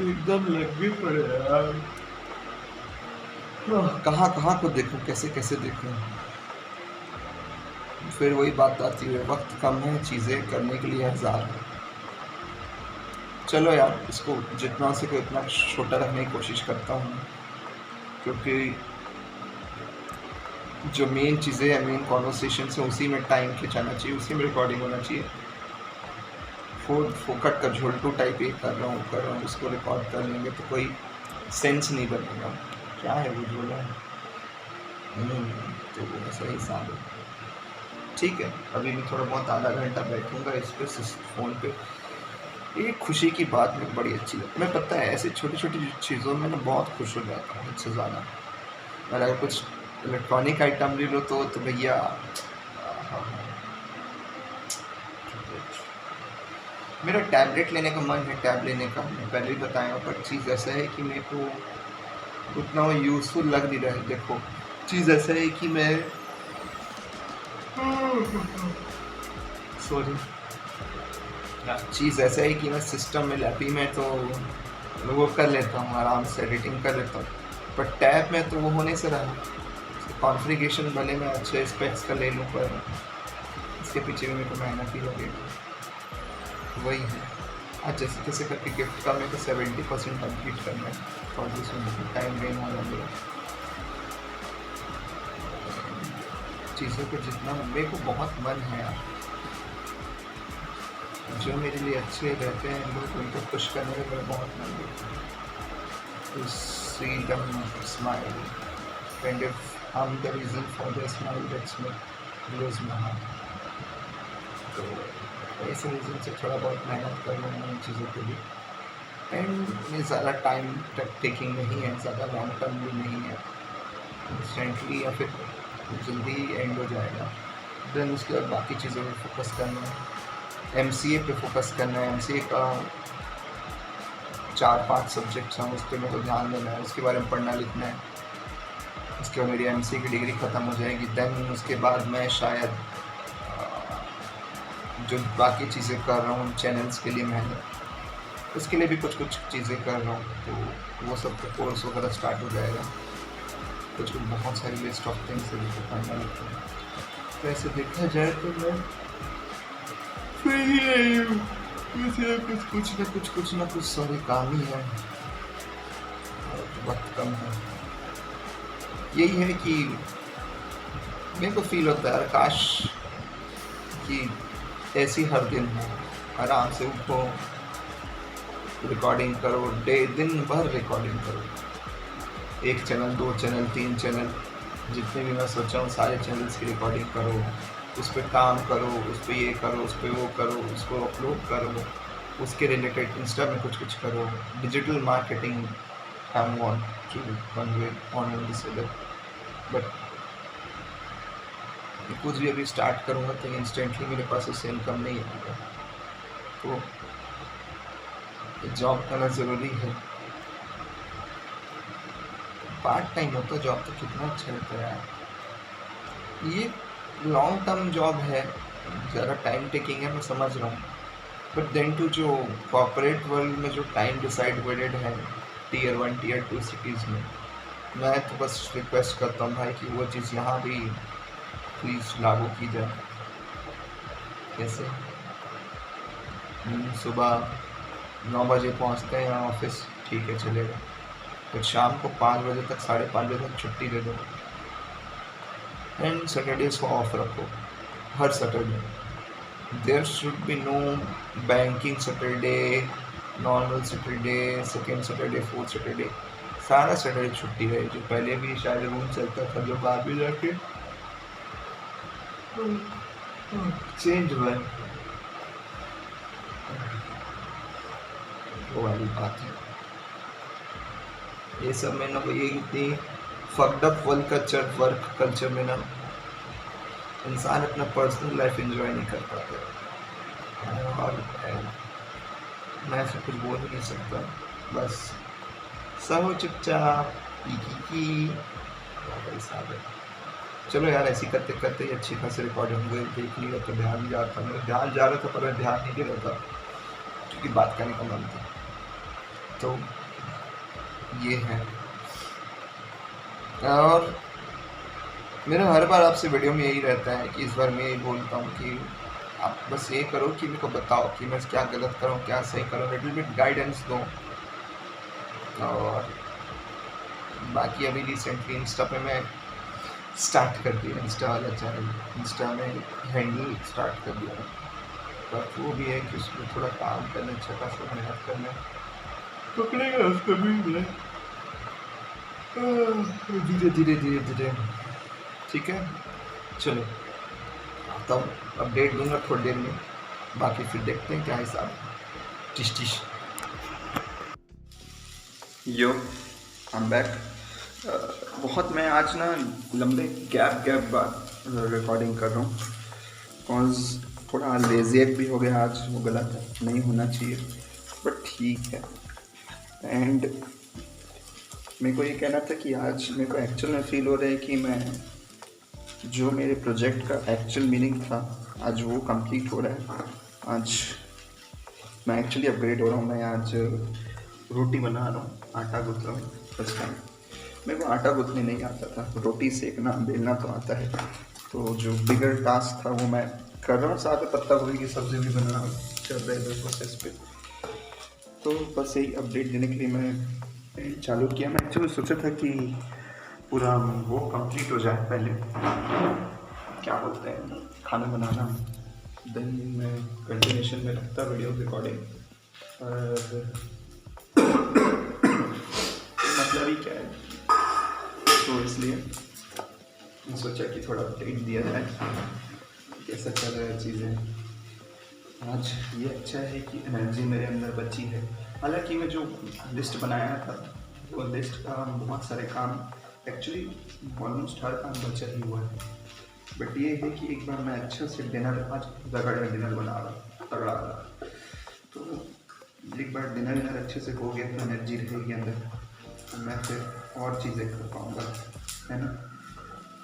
एकदम लग भी पड़े यार। कहाँ को देखूं, कैसे देखूं। फिर वही बात आती है, वक्त कम है, चीज़ें करने के लिए हज़ार है। चलो यार इसको जितना हो सके उतना छोटा रखने की कोशिश करता हूँ, क्योंकि जो मेन चीज़ें हैं, मेन कॉन्वर्सेशन है, उसी में टाइम खिंचाना चाहिए, उसी में रिकॉर्डिंग होना चाहिए। फोकट का झोलटू टाइप ही कर रहा हूँ, उसको रिकॉर्ड कर लेंगे तो कोई सेंस नहीं बनेगा। क्या है वो झोला है, तो वो ऐसा ही साल है। ठीक है, अभी मैं थोड़ा बहुत आधा घंटा बैठूंगा इस पे फ़ोन पे। एक खुशी की बात मुझे बड़ी अच्छी लगती है, मैं पता है ऐसी छोटी छोटी चीज़ों में ना बहुत खुश हो जाता हूँ, इससे ज़्यादा। और अगर कुछ इलेक्ट्रॉनिक आइटम ले लो तो भैया मेरा टैबलेट लेने का मन है, टैब लेने का, मैं पहले ही बताया, पर चीज़ ऐसा है कि मेरे को उतना वो यूज़फुल लग नहीं रहा है। देखो चीज़ ऐसा है कि मैं सॉरी चीज़ ऐसा है कि मैं सिस्टम में लैपी में तो वो कर लेता हूँ, आराम से एडिटिंग कर लेता हूँ, पर टैब में तो वो होने से रहा। कॉन्फ़िगरेशन भले मैं अच्छे स्पेक्स का ले लूँ, पर इसके पीछे भी मेरे को मेहनत ही लगेगी। वही है, आज जैसे कैसे करके गिफ्ट का मेरे को 70% कंप्लीट करना है और जिसमें टाइम गेन होना मेरा। चीज़ों को जितना मेरे को बहुत मन है यार, जो मेरे लिए अच्छे रहते हैं लोग उनको खुश करने में मेरा बहुत मन है। To see them smile, kind of I'm the reason for their smile that's what blows my heart. तो ऐसे रीज़न से थोड़ा बहुत मेहनत कर रहा हूँ इन चीज़ों के लिए। एंड ये ज़्यादा टाइम तक टेकिंग नहीं है, ज़्यादा लॉन्ग टर्म भी नहीं है, इंस्टेंटली या फिर जल्दी एंड हो जाएगा। देन उसके बाद बाकी चीज़ों पर फोकस करना है, MCA पे फोकस करना है। MCA का 4-5 सब्जेक्ट्स हैं, उस पर मेरे को ध्यान देना है, उसके बारे में पढ़ना लिखना है। उसके बाद मेरी MCA की डिग्री ख़त्म हो जाएगी। देन उसके बाद मैं शायद जो बाकी चीज़ें कर रहा हूँ चैनल्स के लिए मेहनत, उसके लिए भी कुछ चीज़ें कर रहा हूँ, तो वो सब कोर्स वगैरह स्टार्ट हो जाएगा। कुछ बहुत सारी लिस्ट ऑफ थिंग्स है जिसको करना लगता है। तो ऐसे देखा जाए तो मैं कुछ ना कुछ सारे काम ही है, वक्त कम है। यही है कि मेरे को फील होता है काश कि ऐसी हर दिन हो, आराम से उठो, रिकॉर्डिंग करो, दिन भर रिकॉर्डिंग करो, 1 चैनल 2 चैनल 3 चैनल जितने भी मैं सोचा हूँ सारे चैनल्स की रिकॉर्डिंग करो, उस पर काम करो, उस पर ये करो, उस पर वो करो, उसको अपलोड करो, उसके रिलेटेड इंस्टा में कुछ करो। Digital marketing I want to convey on this other, but कुछ भी अभी स्टार्ट करूँगा तो इंस्टेंटली मेरे पास उससे इनकम नहीं आएगा, तो जॉब करना ज़रूरी है। पार्ट टाइम होता जॉब तो कितना अच्छा रहता है यार। ये लॉन्ग टर्म जॉब है, ज़्यादा टाइम टेकिंग है, मैं समझ रहा हूँ, बट देन टू जो कॉर्पोरेट वर्ल्ड में जो टाइम डिसाइडेड है Tier 1 Tier 2 सिटीज़ में, मैं तो बस रिक्वेस्ट करता हूँ भाई कि वो चीज़ यहाँ भी प्लीज़ लागू की जाए। कैसे सुबह 9 बजे पहुँचते हैं यहाँ ऑफिस, ठीक है चलेगा, फिर शाम को 5 बजे तक 5:30 बजे तक छुट्टी दे दो, एंड सैटरडेज को ऑफ रखो। हर Saturday there should be no banking Saturday, normal Saturday, second Saturday, fourth Saturday, सारा सैटरडे छुट्टी रहे। जो पहले भी शायद रूल चलता था, जो बाद में जाके चेंज हुआ है, वो वाली बात है। ये सब में ना ये इतनी फक्ड अप वर्क कल्चर में ना इंसान अपना पर्सनल लाइफ एंजॉय नहीं कर पाता, और मैं ऐसा कुछ बोल ही नहीं सकता, बस सब चुपचाप चलो यार। ऐसी करते करते ही अच्छी खासी रिकॉर्डिंग हुई, देख लिया तो ध्यान जाता, मेरा ध्यान जा रहा था पर मैं ध्यान नहीं दे रहा था क्योंकि बात करने का मन था। तो ये है, और मेरा हर बार आपसे वीडियो में यही रहता है कि इस बार मैं यही बोलता हूँ कि आप बस ये करो कि मेरे को बताओ कि मैं क्या गलत करूँ, क्या सही करूँ, लिटिल बिट गाइडेंस दो। और बाकी अभी रिसेंटली इंस्टा पे मैं स्टार्ट कर दिया, इंस्टा वाला चैनल, इंस्टा में हैंडल स्टार्ट कर दिया, बट वो भी है कि उसमें थोड़ा काम करना, अच्छा खासा मेहनत करना पकड़ेगा उसको भी धीरे धीरे ठीक है। चलो तब अपडेट दूंगा थोड़ी देर में, बाकी फिर देखते हैं क्या हिसाब। टिश टिश। यो आई एम बैक। बहुत मैं आज ना लंबे गैप बाद रिकॉर्डिंग कर रहा हूँ, बिकॉज थोड़ा लेजियत भी हो गया आज, वो गलत है, नहीं होना चाहिए, बट ठीक है। एंड मेरे को ये कहना था कि आज मेरे को एक्चुअल में फील हो रहा है कि मैं जो मेरे प्रोजेक्ट का एक्चुअल मीनिंग था आज वो कंप्लीट हो रहा है। आज मैं एक्चुअली अपग्रेड हो रहा हूँ। मैं आज रोटी बना रहा हूँ, आटा गूँथ रहा हूँ फर्स्ट टाइम। मेरे को आटा गूँथने नहीं आता था, रोटी सेकना बेलना तो आता है, तो जो बिगर टास्क था वो मैं कर रहा हूँ। साथ में पत्ता गोभी की सब्ज़ी भी बना चल रहा है प्रोसेस पे। तो बस यही अपडेट देने के लिए मैं चालू किया। मैं एक्चुअली सोचा था कि पूरा वो कंप्लीट हो जाए पहले, क्या बोलते हैं, खाना बनाना, देन मैं कंटिन्यूशन में रखता वीडियो रिकॉर्डिंग। और मतलब ही क्या है, तो इसलिए मैं सोचा कि थोड़ा अपडेट दिया जाए कैसा चल रहा है चीज़ें। आज ये अच्छा है कि एनर्जी मेरे अंदर बची है। हालांकि मैं जो लिस्ट बनाया था वो लिस्ट का बहुत सारे काम एक्चुअली ऑलमोस्ट हर काम बचा ही हुआ है, बट ये है कि एक बार मैं अच्छा से डिनर, आज तगड़ा डिनर बना रहा हूँ, तगड़ा वाला, तो एक बार डिनर अच्छे से हो गया तो एनर्जी रहेगी अंदर, तो मैं फिर और चीज़ें कर पाऊँगा, है ना,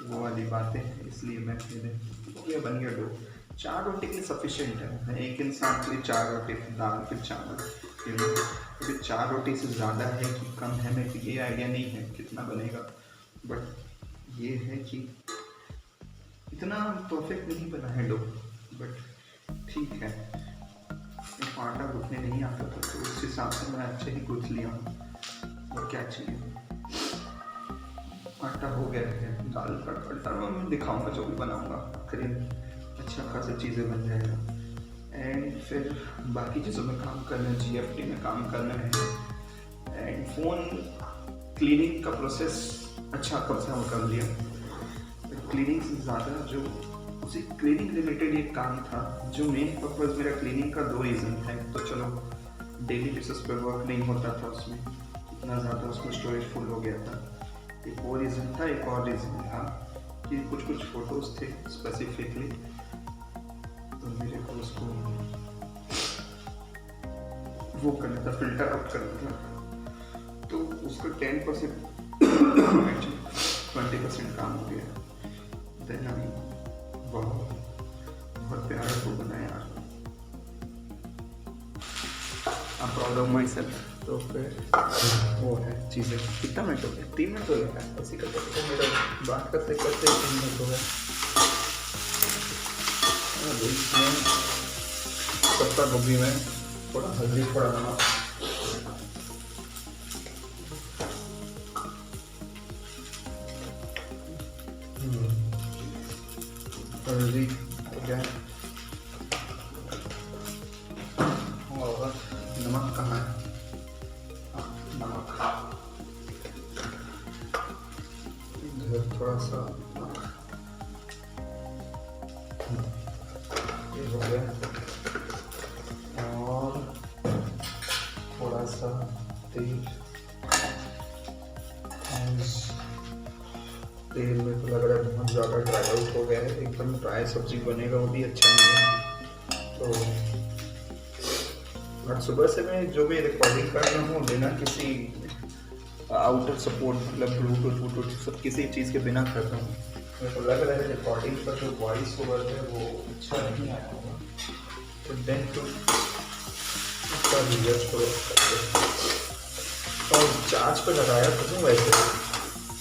वो वाली बातें। इसलिए मैं फिर ये बन गया डो। 4 रोटी के लिए सफिशेंट है, एक इंसान के लिए 4 रोटी, दाल फिर चावल, फिर 4 रोटी से ज़्यादा है कि कम है, मेरे को ये आइडिया नहीं है कितना बनेगा, बट ये है कि इतना परफेक्ट नहीं बना है डो, बट ठीक है। एक आटा गूँथने नहीं आता था तो उस हिसाब से मैं अच्छे ही गूँथ लिया हूँ, और क्या चाहिए। आटा हो गया है, दाल का आटा मैं दिखाऊंगा जो भी बनाऊंगा, करीब अच्छा खासा चीज़ें बन जाएगा। एंड फिर बाकी चीज़ों में काम करना है, GFT में काम करना है। एंड फ़ोन क्लीनिंग का प्रोसेस अच्छा खासा कर लिया। क्लीनिंग से ज़्यादा जो उसी क्लीनिंग रिलेटेड एक काम था, जो मेन पर्पज़ मेरा क्लीनिंग का 2 रीज़न था। तो चलो डेली बेसिस पर वर्क नहीं होता था उसमें, इतना ज़्यादा उसमें स्टोरेज फुल हो गया था, एक वो रीज़न था। एक और रीज़न था कि कुछ फ़ोटोज़ थे स्पेसिफिकली, तो मेरे को उसको वो करना था, फिल्टर आउट करना था, तो उसका 10% 20% काम हो गया। देन अभी बहुत प्यारा तो बनाया यार, I am proud of my self. तो फिर वो है चीज़ें। कितना मिनट हो गया? 3 मिनट हो गया है ऐसी करते तो मेरा बात करते 3 मिनट हो गए। इसमें पत्ता गोभी में थोड़ा हल्दी, थोड़ा नमक, हल्दी हो गया, और नमक कहाँ है? नमक इधर थोड़ा सा, ये हो गया, और थोड़ा सा तेल। तेल में तो लग रहा है बहुत ज़्यादा ड्राई आउट हो गया है, एकदम ड्राई सब्जी बनेगा वो भी अच्छा नहीं है। तो आज सुबह से मैं जो भी रिकॉर्डिंग कर रहा हूँ बिना किसी आउटर सपोर्ट, मतलब ब्लूटूथ सब किसी चीज़ के बिना कर रहा हूँ। मेरे को लग रहा है रिकॉर्डिंग का जो वॉइस ओवर है वो अच्छा नहीं आया होगा, तो देन तो उसका रिजल्ट और चार्ज पर लगाया तो वैसे,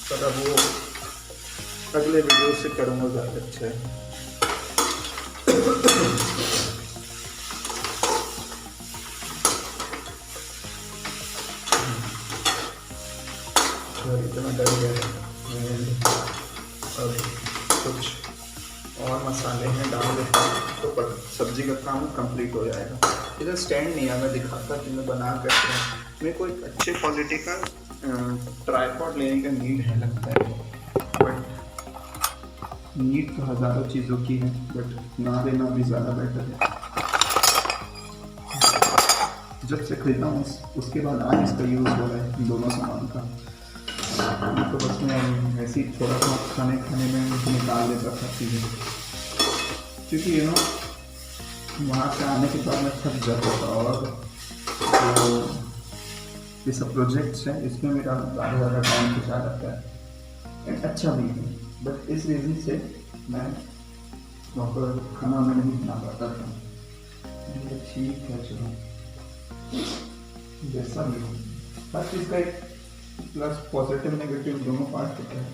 पर अब वो अगले वीडियो से करूँगा ज़्यादा अच्छा है। इतना डर गया है। अब कुछ और मसाले हैं डाल देता हूँ तो सब्जी का काम कंप्लीट हो जाएगा। इधर स्टैंड नहीं है, मैं दिखाता कि मैं बना कर, मेरे को एक अच्छे क्वालिटी का ट्राइपॉड लेने का नीड है लगता है, बट नीड तो हज़ारों चीज़ों की है, बट ना लेना भी ज़्यादा बेटर है। जब से खरीदा हूँ उसके बाद आज इसका यूज़ हो रहा है इन दोनों सामान का। तो बस मैं ऐसे ही थोड़ा बहुत खाने में निकाल देता था चीज़ें, क्योंकि वहाँ से आने के बाद मैं थक जाता था। और जो ये सब प्रोजेक्ट्स हैं इसमें मेरा ज़्यादा टाइम खिंचा रहता है, एंड अच्छा भी है, बट इस रीज़न से मैं प्रॉपर खाना में नहीं बना पाता था। ठीक है, चलो जैसा भी हो, हर चीज़ का एक प्लस पॉजिटिव नेगेटिव दोनों पार्ट होता है,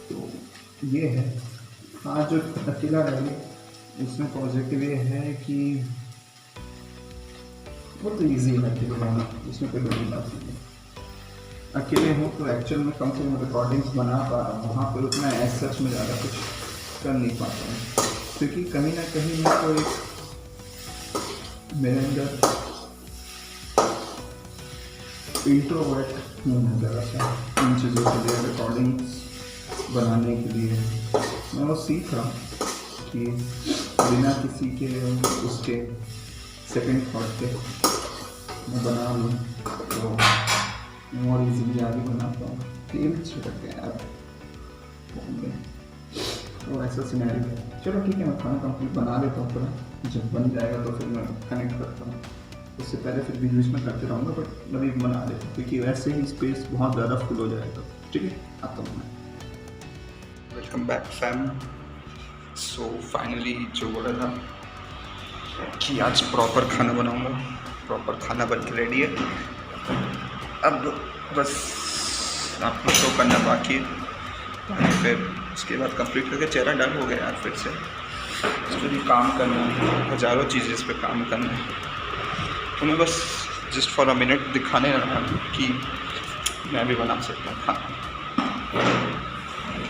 तो ये है। हाँ, जो अकेला रहे उसमें पॉजिटिव ये है कि वो तो ईजी है अकेले रहना, उसमें कोई बड़ी बात नहीं है। अकेले हूँ तो एक्चुअल में कम से कम रिकॉर्डिंग्स बना पा रहा हूँ, वहाँ पर उतना एज सच में ज़्यादा कुछ कर नहीं पाता हूँ, क्योंकि कहीं ना कहीं मैं तो एक मेरे अंदर इंट्रोवर्ट हूँ ज़रा सा इन चीज़ों के लिए, रिकॉर्डिंग्स बनाने के लिए। मैं वो सीख रहा हूँ कि बिना किसी के उसके सेकंड थॉट के मैं बना लूँ, तो और इजीली आगे बना पाऊँ। तेल छिड़क गया यार फोन में, तो ऐसा सिनेरियो है। चलो ठीक है, मैं खाना कंप्लीट बना लेता हूँ पूरा, जब बन जाएगा तो फिर मैं कनेक्ट करता हूँ। उससे पहले फिर बीच बीच में करते रहूँगा, बट अभी बना लेता हूँ, क्योंकि वैसे ही स्पेस बहुत ज़्यादा फुल हो जाएगा। ठीक है, आता हूँ मैं। Welcome back fam. So finally जो बोला था कि आज प्रॉपर खाना बनाऊंगा, प्रॉपर खाना बन के रेडी है। अब बस आपको शो करना बाकी है, फिर उसके बाद कंप्लीट करके चेहरा डल हो गया यार। फिर से इस पर भी काम करना है, हज़ारों चीज़ें इस पर काम करना है। तो मैं बस जस्ट फॉर अ मिनट दिखाने लगा कि मैं भी बना सकता हूँ खाना।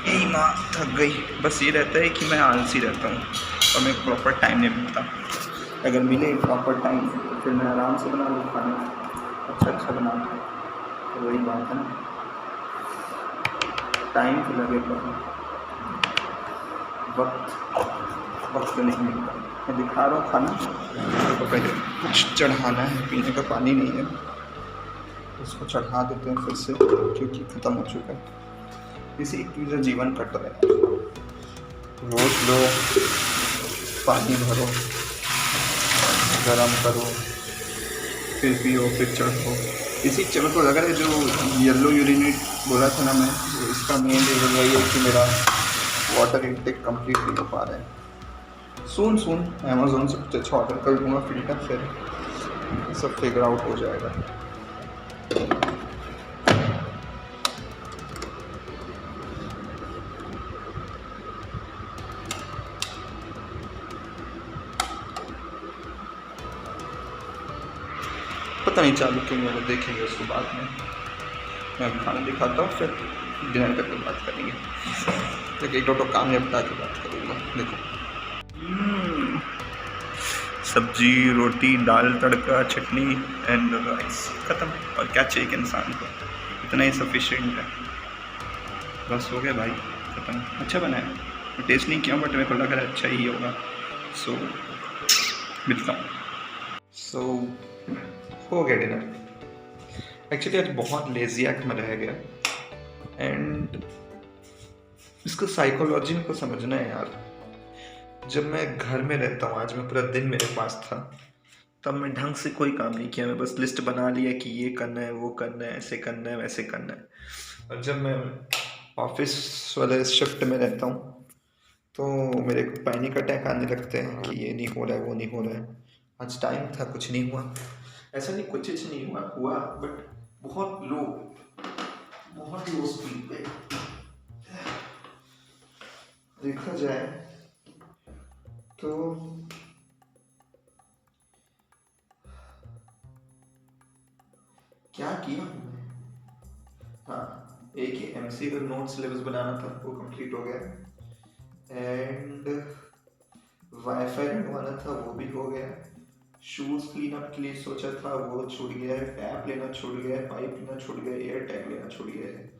यही माँ थक गई। बस ये रहता है कि मैं आलसी रहता हूँ और मेरे को प्रॉपर टाइम नहीं मिलता। अगर मिले प्रॉपर टाइम तो फिर मैं आराम से बना लूँ खाना, अच्छा बना लूँ। तो वही बात है ना, टाइम तो लगेगा, वक्त नहीं मिलता। मैं दिखा रहा हूँ खाना, तो पहले कुछ चढ़ाना है, पीने का पानी नहीं है, उसको चढ़ा देते हैं फिर से, क्योंकि ख़त्म हो चुका है। इसी एक जीवन कट रहा है। रोज लो, पानी भरो, गरम करो, फिर पियो, फिर चढ़ो। इसी चलो को लग रहा है जो येलो यूरिनेट बोला था ना मैं, तो इसका मेन रीज़न वही है कि मेरा वाटर इनटेक कंप्लीट नहीं हो पा रहा है। सून अमेज़ोन से कुछ अच्छा ऑर्डर कर दूँगा फिल्टर, फिर सब फिगर आउट हो जाएगा। पता नहीं चालू क्यों नहीं, देखेंगे उसको बाद में। मैं अभी खाना दिखाता हूँ, फिर डिनर करके बात करेंगे। तो एक दो काम निपटा के बात करूँगा। देखो, सब्जी, रोटी, दाल तड़का, चटनी एंड राइस, ख़त्म। और क्या चाहिए कि इंसान को, इतना ही सफिशिएंट है। बस हो गया भाई, ख़त्म। अच्छा बना है, टेस्ट नहीं किया बट मेरे को लग रहा है अच्छा ही होगा। सो मिलता हूँ। सो हो गया डिनर। एक्चुअली आज बहुत लेजी एक्ट में रह गया, एंड इसको साइकोलॉजी में को समझना है यार। जब मैं घर में रहता हूँ, आज मैं पूरा दिन मेरे पास था, तब मैं ढंग से कोई काम नहीं किया। मैं बस लिस्ट बना लिया कि ये करना है, वो करना है, ऐसे करना है, वैसे करना है। और जब मैं ऑफिस वाले शिफ्ट में रहता हूँ तो मेरे को पैनिक अटैक आने लगते हैं कि ये नहीं हो रहा है, वो नहीं हो रहा है। आज टाइम था, कुछ नहीं हुआ। ऐसा नहीं कुछ नहीं हुआ बट बहुत लो स्पीड पे देखा जाए तो क्या किया हमने। हाँ, एक ही एमसी का नोट सिलेबस बनाना था, वो कंप्लीट हो गया, एंड वाईफाई लगवाना था, वो भी हो गया। शूज़ क्लीन अप के लिए सोचा था, वो छूट गया है। टैप लेना छूट गया है, पाइप लेना छूट गया है, एयर टैग लेना छूट गया है।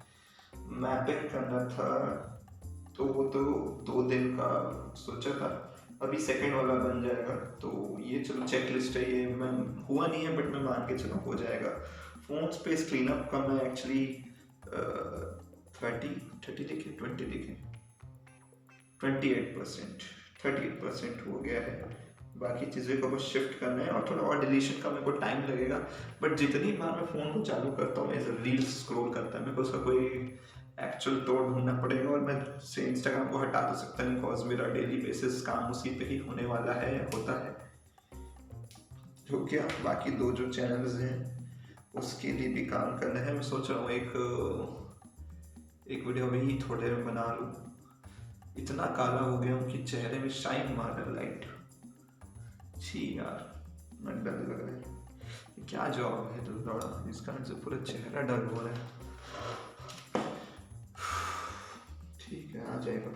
मैपिंग करना था, तो वो तो 2 दिन का सोचा था, अभी सेकंड वाला बन जाएगा। तो ये चलो चेक लिस्ट है, ये मैं हुआ नहीं है बट मैं मान के चलो हो जाएगा। फ़ोन स्पेस क्लीन अप का मैं एक्चुअली 30 लिखे 20 लिखे 38% हो गया है। बाकी चीज़ें को बस शिफ्ट करना है और थोड़ा और डिलीशन का मेरे को टाइम लगेगा, बट जितनी बार मैं फ़ोन को चालू करता हूँ एज रील्स स्क्रॉल करता है मेरे को उसका कोई एक्चुअल तोड़ ढूंढना पड़ेगा, और मैं से इंस्टाग्राम को हटा तो सकता नहीं बिकॉज मेरा डेली बेसिस काम उसी पे ही होने वाला है या होता है। जो क्या बाकी 2 जो चैनल्स हैं उसके लिए भी काम करना है। मैं सोच रहा हूँ एक वीडियो में ही थोड़े बना लूँ। इतना काला हो गया हूँ कि चेहरे में शाइन मार रहा है लाइट। छी यार, मैं डर लग रहा है। क्या जॉब है जो दौड़ा इसका से पूरा चेहरा डर हो रहा है। ठीक है, आ जाएगा।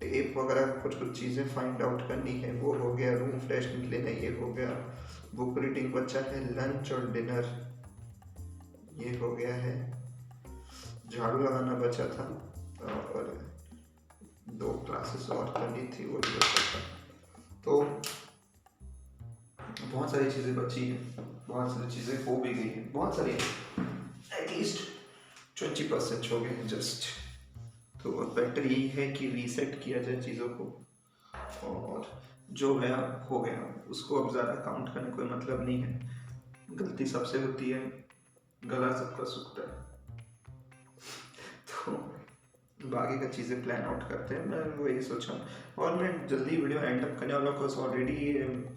टेप वगैरह कुछ चीज़ें फाइंड आउट करनी है, वो हो गया। रूम फ्रेशनिंग लेना ये हो गया। बुक रीडिंग बचा है। लंच और डिनर ये हो गया है। झाड़ू लगाना बचा था और 2 क्लासेस और करनी थी वो भी बचा था। तो बहुत सारी चीज़ें बची हैं, बहुत सारी चीज़ें हो भी गई हैं, बहुत सारी एटलीस्ट 20% हो गए हैं जस्ट। तो बेटर यही है कि रीसेट किया जाए चीज़ों को, और जो गया हो गया, उसको अब ज़्यादा काउंट करने कोई मतलब नहीं है। गलती सबसे होती है, गला सबका सूखता है। तो बाकी का चीज़ें प्लान आउट करते हैं। मैं वही सोचा, और मैं जल्दी वीडियो एंड अप करने वाला हूँ। ऑलरेडी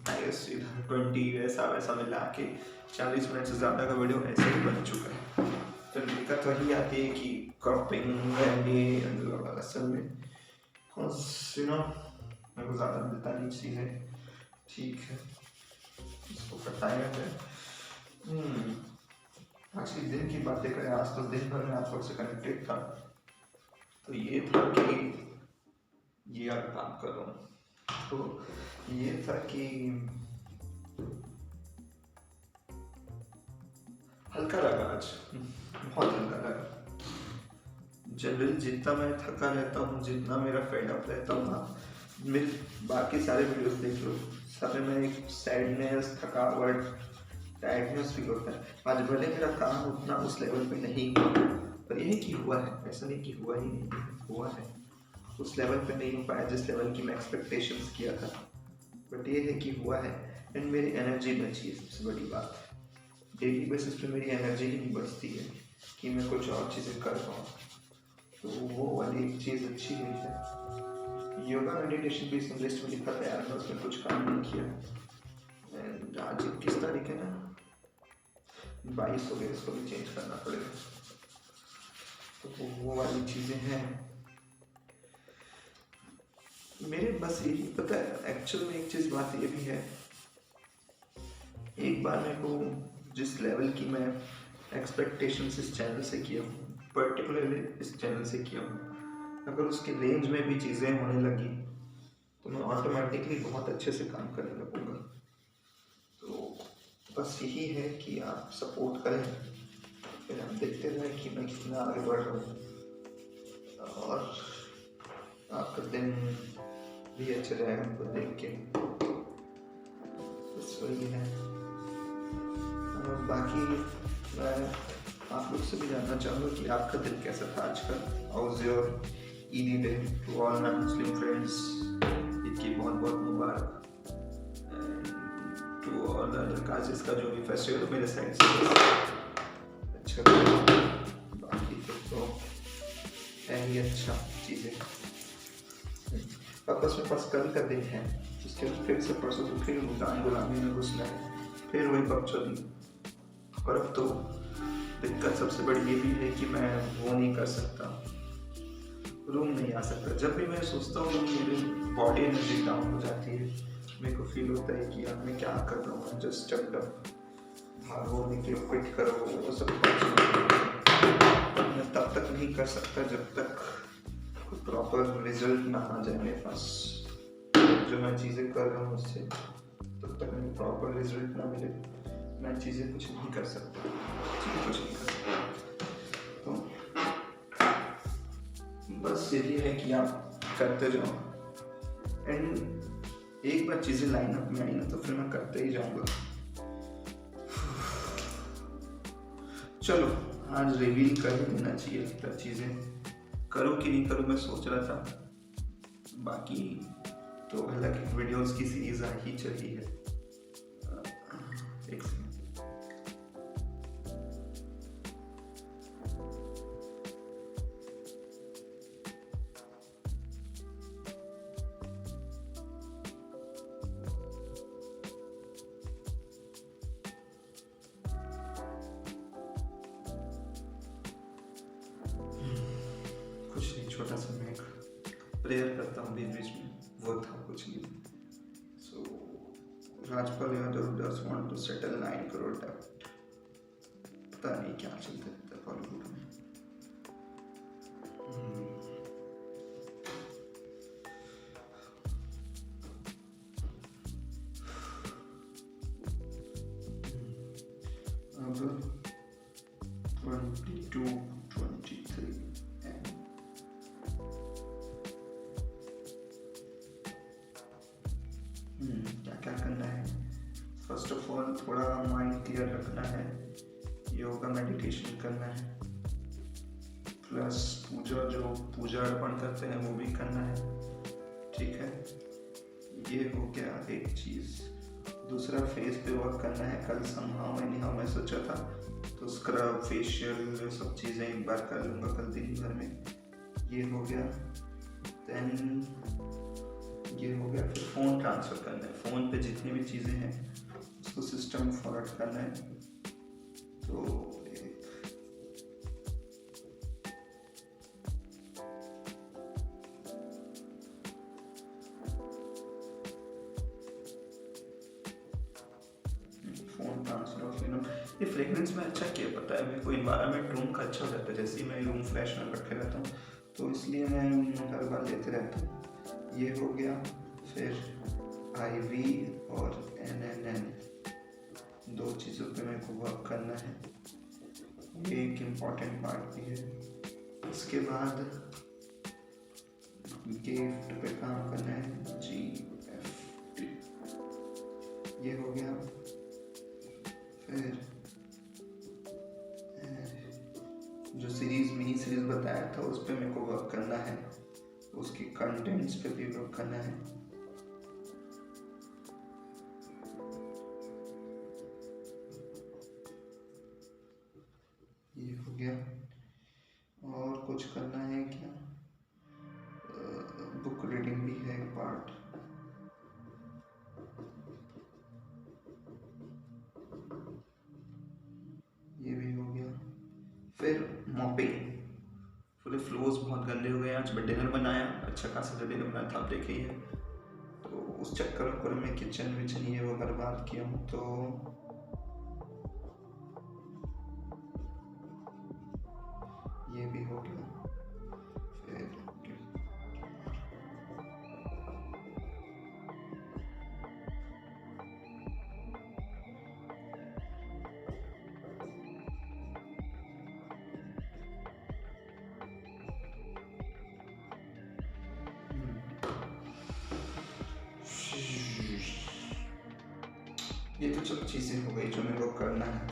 आई गेस 20 वैसा मिला के 40 मिनट से ज़्यादा का वीडियो ऐसे ही बन चुका है। फिर दिक्कत वही आती है कि क्रॉपिंग असल में मेरे को ज़्यादा मिलता नहीं चीज़ें। ठीक है, इसको कटाया जाए। आज के दिन की बातें करें, आज तो दिन भर में आप लोग से कनेक्टेड था। तो ये था कि ये आप काम कर रहा हूँ, तो ये था कि हल्का लगा आज, बहुत हल्का लगा। जनरली जितना मैं थका रहता हूँ, जितना मेरा फेड अप रहता हूँ ना, मेरे बाकी सारे वीडियोस देख लो, सारे में एक सैडनेस, थकावट, टायर्डनेस फील होता है। आज भले मेरा काम उतना उस लेवल पे नहीं हुआ, पर यही कि हुआ है, ऐसा नहीं कि हुआ ही नहीं, हुआ है। उस लेवल पे नहीं हो पाया जिस लेवल की मैं एक्सपेक्टेशंस किया था, बट ये है कि हुआ है। एंड मेरी एनर्जी बची है, सबसे बड़ी बात। डेली बेसिस पे मेरी एनर्जी ही नहीं बचती है कि मैं कुछ और चीज़ें कर पाऊँ, तो वो वाली एक चीज़ अच्छी हुई है। योगा मेडिटेशन भी इस लिस्ट में लिखा था यार, मैं उसमें कुछ काम नहीं किया। एंड आज 21 तारीख है ना, 22 हो गए, इसको भी चेंज करना पड़ेगा। तो वो वाली चीज़ें हैं मेरे। बस यही पता है, एक्चुअल में एक चीज़ बात ये भी है, एक बार मेरे को जिस लेवल की मैं एक्सपेक्टेशंस इस चैनल से किया हूँ, पर्टिकुलरली इस चैनल से किया हूँ, अगर उसके रेंज में भी चीज़ें होने लगी तो मैं ऑटोमेटिकली बहुत अच्छे से काम करने लगूँगा। तो बस यही है कि आप सपोर्ट करें, फिर आप देखते रहें कि मैं कितना आगे बढ़ रहा हूँ, और आपका दिन भी अच्छा रहेगा हमको देख के। बस वही है। बाकी मैं आप लोग से भी जानना चाहूँगा कि आपका दिन कैसा था आज का। How's your Eidi day to all my Muslim friends. Eid की बहुत बहुत मुबारक। टू ऑल अदर काजिस का जो भी फेस्टिवल मेरे साइड से अच्छा। बाकी तो है ही अच्छा चीज़ें। आपस में बस कल का दिन है, उसके बाद फिर से परसों से फिर गुलामी में घुसना है, फिर वही बकचोदी। और अब तो दिक्कत सबसे बड़ी ये भी है कि मैं वो नहीं कर सकता, रूम नहीं आ सकता। जब भी मैं सोचता हूँ मेरी बॉडी एनर्जी डाउन हो जाती है, मेरे को फील होता है कि यार मैं क्या कर रहा हूँ, जस्ट चक्ड अप, भागो निकलो, क्विट करो, वो सब मैं तब तक नहीं कर सकता जब तक प्रॉपर रिजल्ट ना आ जाए मेरे पास। जो मैं चीज़ें कर रहा हूँ उससे तब तक मेरे प्रॉपर रिजल्ट ना मिले, मैं चीज़ें कुछ नहीं कर सकता, कुछ नहीं कर सकता। तो बस यही है कि आप करते जाओ, एंड एक बार चीज़ें लाइन अप में आई ना तो फिर मैं करते ही जाऊँगा। चलो आज रिवील कर ही देना चाहिए लगता चीज़ें, करूँ कि नहीं करूँ मैं सोच रहा था। बाकी तो अलग वीडियोस की सीरीज आ ही चली है। एक सेकंड। कुछ नहीं, छोटा सा मैं प्रेयर करता हूँ बीच बीच में, वो था कुछ नहीं। So Rajpal Yadav does want to settle 9 crore डेब्ट। पता नहीं क्या चलता रहता है बॉलीवुड में। अब 22, 23 क्या क्या करना है। फर्स्ट ऑफ ऑल थोड़ा माइंड क्लियर रखना है, योगा मेडिटेशन करना है, प्लस पूजा जो पूजा अर्पण करते हैं वो भी करना है। ठीक है, ये हो गया एक चीज़। दूसरा फेस पे वर्क करना है। कल समहाउ एनीहाउ मैं सोचा था तो स्क्रब फेशियल ये सब चीज़ें एक बार कर लूँगा कल दिन भर में। ये हो गया। देन ये हो गया। फिर फ़ोन ट्रांसफ़र करना है। फ़ोन पे जितनी भी चीज़ें हैं उसको सिस्टम फॉरवर्ड करना है। तो फ़ोन ट्रांसफ़र ऑफ ये फ्रेगरेंस में अच्छा किया, पता है मेरे को इन्वायरमेंट रूम का अच्छा हो जाता है। जैसे ही मैं रूम फ्रेशनर रखे रहता हूँ तो इसलिए मैं हर बार लेते रहता हूँ। ये हो गया। फिर IV और NNN दो चीज़ों पे मेरे को वर्क करना है। ये एक इम्पॉर्टेंट पार्ट भी है। उसके बाद गिफ्ट पे काम करना है। GFT ये हो गया। फिर जो मिनी सीरीज बताया था उस पर मेरे को वर्क करना है। उसकी कंटेंट्स पे भी वर्क करना है। ये हो गया। और कुछ करना है क्या? बुक रीडिंग भी है एक पार्ट। ये भी हो गया। फिर मॉपिंग। पूरे फ्लोर्स बहुत गंदे हो गए। आज मैं डिनर बनाया, अच्छा खासा डिनर बनाया था, आप देखे ही है। तो उस चक्कर में किचन विचन ये वो बर्बाद किया हूँ। तो ये भी हो गया। फिर ये तो सब चीज़ें हो गई जो मेरे को करना है।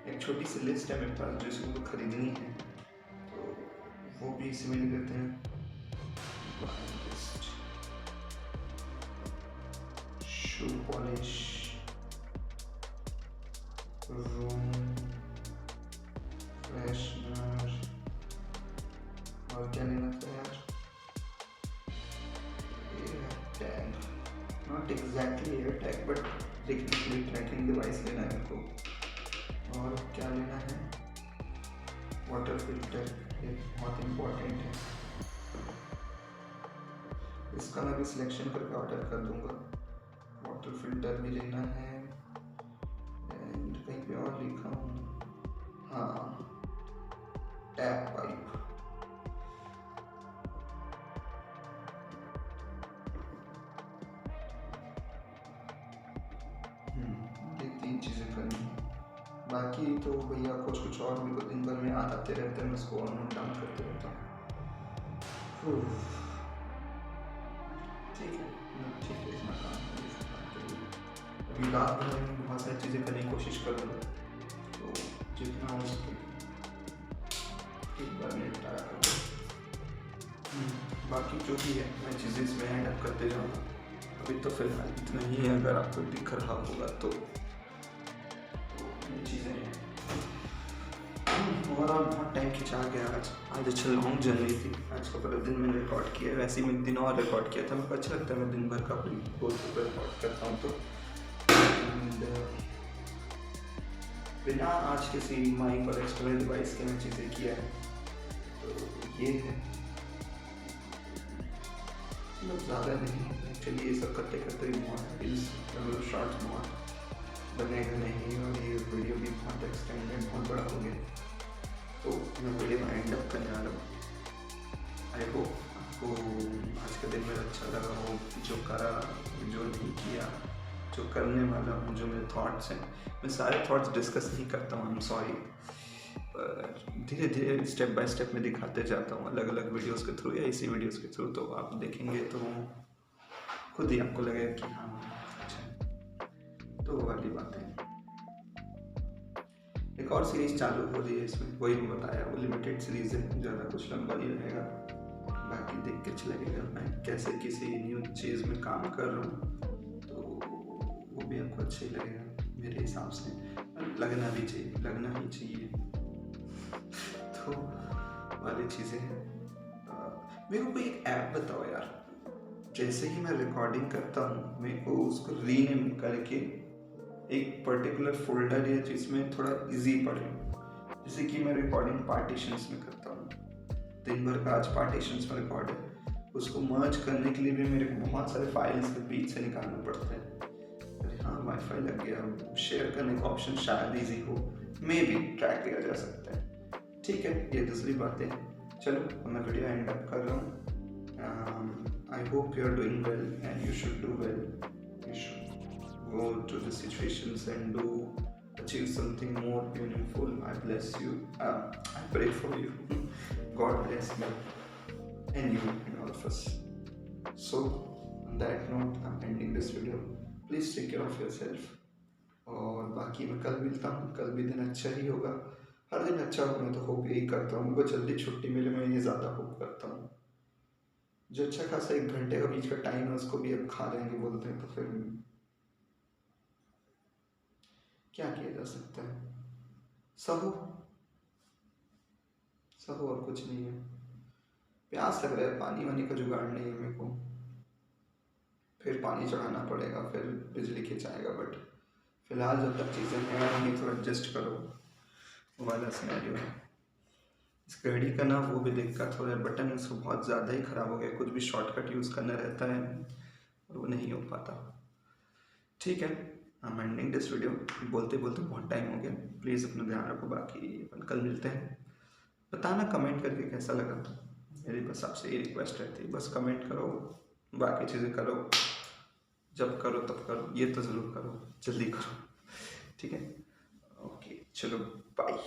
एक छोटी सी लिस्ट है मेरे पास जो इसको खरीदनी है, तो वो भी इसी में लिख देते हैं। शू पॉलिश, रूम फ्रेशनर, और क्या लेना था यार? Tag, not exactly air tag but technically tracking device लेना है मेरे को। और क्या लेना है? वाटर फिल्टर, ये बहुत इम्पोर्टेंट है। इसका मैं भी सिलेक्शन करके ऑर्डर कर दूंगा। वाटर फिल्टर भी लेना है। एंड कहीं पे और लिखा हूँ, हाँ, टैप पाइप। ये 3 चीज़ें करनी है। बाकी तो भैया कुछ और मेरे को दिन भर में याद आते रहते हैं, मैं उसको और नोट डाउन करते रहता हूँ। ठीक है, इतना काम अभी रात भर में बहुत सारी चीज़ें करने की कोशिश करूँगा, तो जितना हो सके बाकी जो भी है मैं चीज़ें इसमें ऐड अप करते जाऊँगा। अभी तो फिलहाल इतना ही है, अगर आपको दिख रहा होगा तो ये चीज़ें हैं। ओवरऑल बहुत टाइम खिंचा गया आज अच्छा लॉन्ग जर्नी थी। आज का पूरा दिन मैंने रिकॉर्ड किया, वैसे ही मैं एक दिन और रिकॉर्ड किया था। मेरे को अच्छा लगता है मैं दिन भर का अपनी रिकॉर्ड करता हूँ। तो बिना आज किसी माइक और एक्सटर्नल डिवाइस के मैं चीज़ें किया है, तो ये है। मतलब ज़्यादा नहीं, एक्चुअली ये सब करते करते बहुत शॉर्ट्स बहुत बनेगा नहीं, और ये वीडियो भी बहुत एक्सटेंडेड बहुत बड़ा हो गया, तो मैं वीडियो एंड अप करने वाला हूँ। आई होप आपको आज का दिन मेरा अच्छा लगा हो। जो करा, जो नहीं किया, जो करने वाला हूँ, जो मेरे थॉट्स हैं, मैं सारे थॉट्स डिस्कस नहीं करता हूँ, आई एम सॉरी। धीरे धीरे स्टेप बाय स्टेप में दिखाते जाता हूँ, अलग अलग वीडियोस के थ्रू या इसी वीडियोस के थ्रू। तो आप देखेंगे तो खुद ही आपको लगेगा कि हाँ अच्छा। तो वाली बात है। एक और सीरीज चालू हो रही है, इसमें वही मैं बताया, वो लिमिटेड सीरीज है, ज़्यादा कुछ लंबा नहीं रहेगा। बाकी देख के अच्छा लगेगा मैं कैसे किसी न्यू चीज़ में काम कर रहा हूँ, तो वो भी आपको अच्छा ही लगेगा मेरे हिसाब से। लगना भी चाहिए, लगना ही चाहिए। तो वाली चीज़ें हैं। मेरे को कोई एक ऐप बताओ यार, जैसे ही मैं रिकॉर्डिंग करता हूँ मेरे को उसको रीनेम करके एक पर्टिकुलर फोल्डर या जिसमें थोड़ा इजी पड़े। जैसे कि मैं रिकॉर्डिंग पार्टीशंस में करता हूँ, दिन भर का आज पार्टीशंस में रिकॉर्ड है, उसको मर्ज करने के लिए भी मेरे को बहुत सारे फाइल्स के बीच से निकालना पड़ता है। अरे हाँ, वाईफाई लग गया, शेयर करने का ऑप्शन शायद इजी हो, मे बी ट्रैक किया जा सकता है। ठीक है, ये दूसरी बात है। चलो मैं वीडियो एंड अप कर रहा हूँ। I hope you are doing well and you should do well. You should go to the situations and do achieve something more meaningful. I bless you. I pray for you. God bless me and you and all of us. So on that note, I'm ending this video. Please take care of yourself. और बाकी मैं कल मिलता हूँ, कल भी दिन अच्छा ही होगा। हर दिन अच्छा हो, मैं तो होप यही करता हूँ, मुझे जल्दी छुट्टी मिले, मैं ये ज़्यादा होप करता हूँ। जो अच्छा खासा 1 घंटे का बीच का टाइम है उसको भी अब खा लेंगे बोलते हैं, तो फिर क्या किया जा सकता है। सहो सहो, और कुछ नहीं है। प्यास लग रहा है, पानी वानी का जुगाड़ नहीं है मेरे को, फिर पानी चढ़ाना पड़ेगा, फिर बिजली खिंचाएगा। बट फिलहाल जब तक चीज़ें हैं नहीं, थोड़ा एडजस्ट करो, वो वाला सिनेरियो है। इस घड़ी का ना वो भी दिक्कत हो रहा है, बटन इसको बहुत ज़्यादा ही ख़राब हो गया, कुछ भी शॉर्टकट यूज़ करना रहता है और वो नहीं हो पाता। ठीक है, I'm ending this वीडियो। बोलते बोलते बहुत टाइम हो गया, प्लीज़ अपना ध्यान रखो। बाकी अपन कल मिलते हैं। बताना कमेंट करके कैसा लगा, मेरी बस आपसे ये रिक्वेस्ट रहती है, बस कमेंट करो, बाकी चीज़ें करो, जब करो तब करो, ये तो ज़रूर करो, जल्दी करो। ठीक है, ओके, चलो बाय।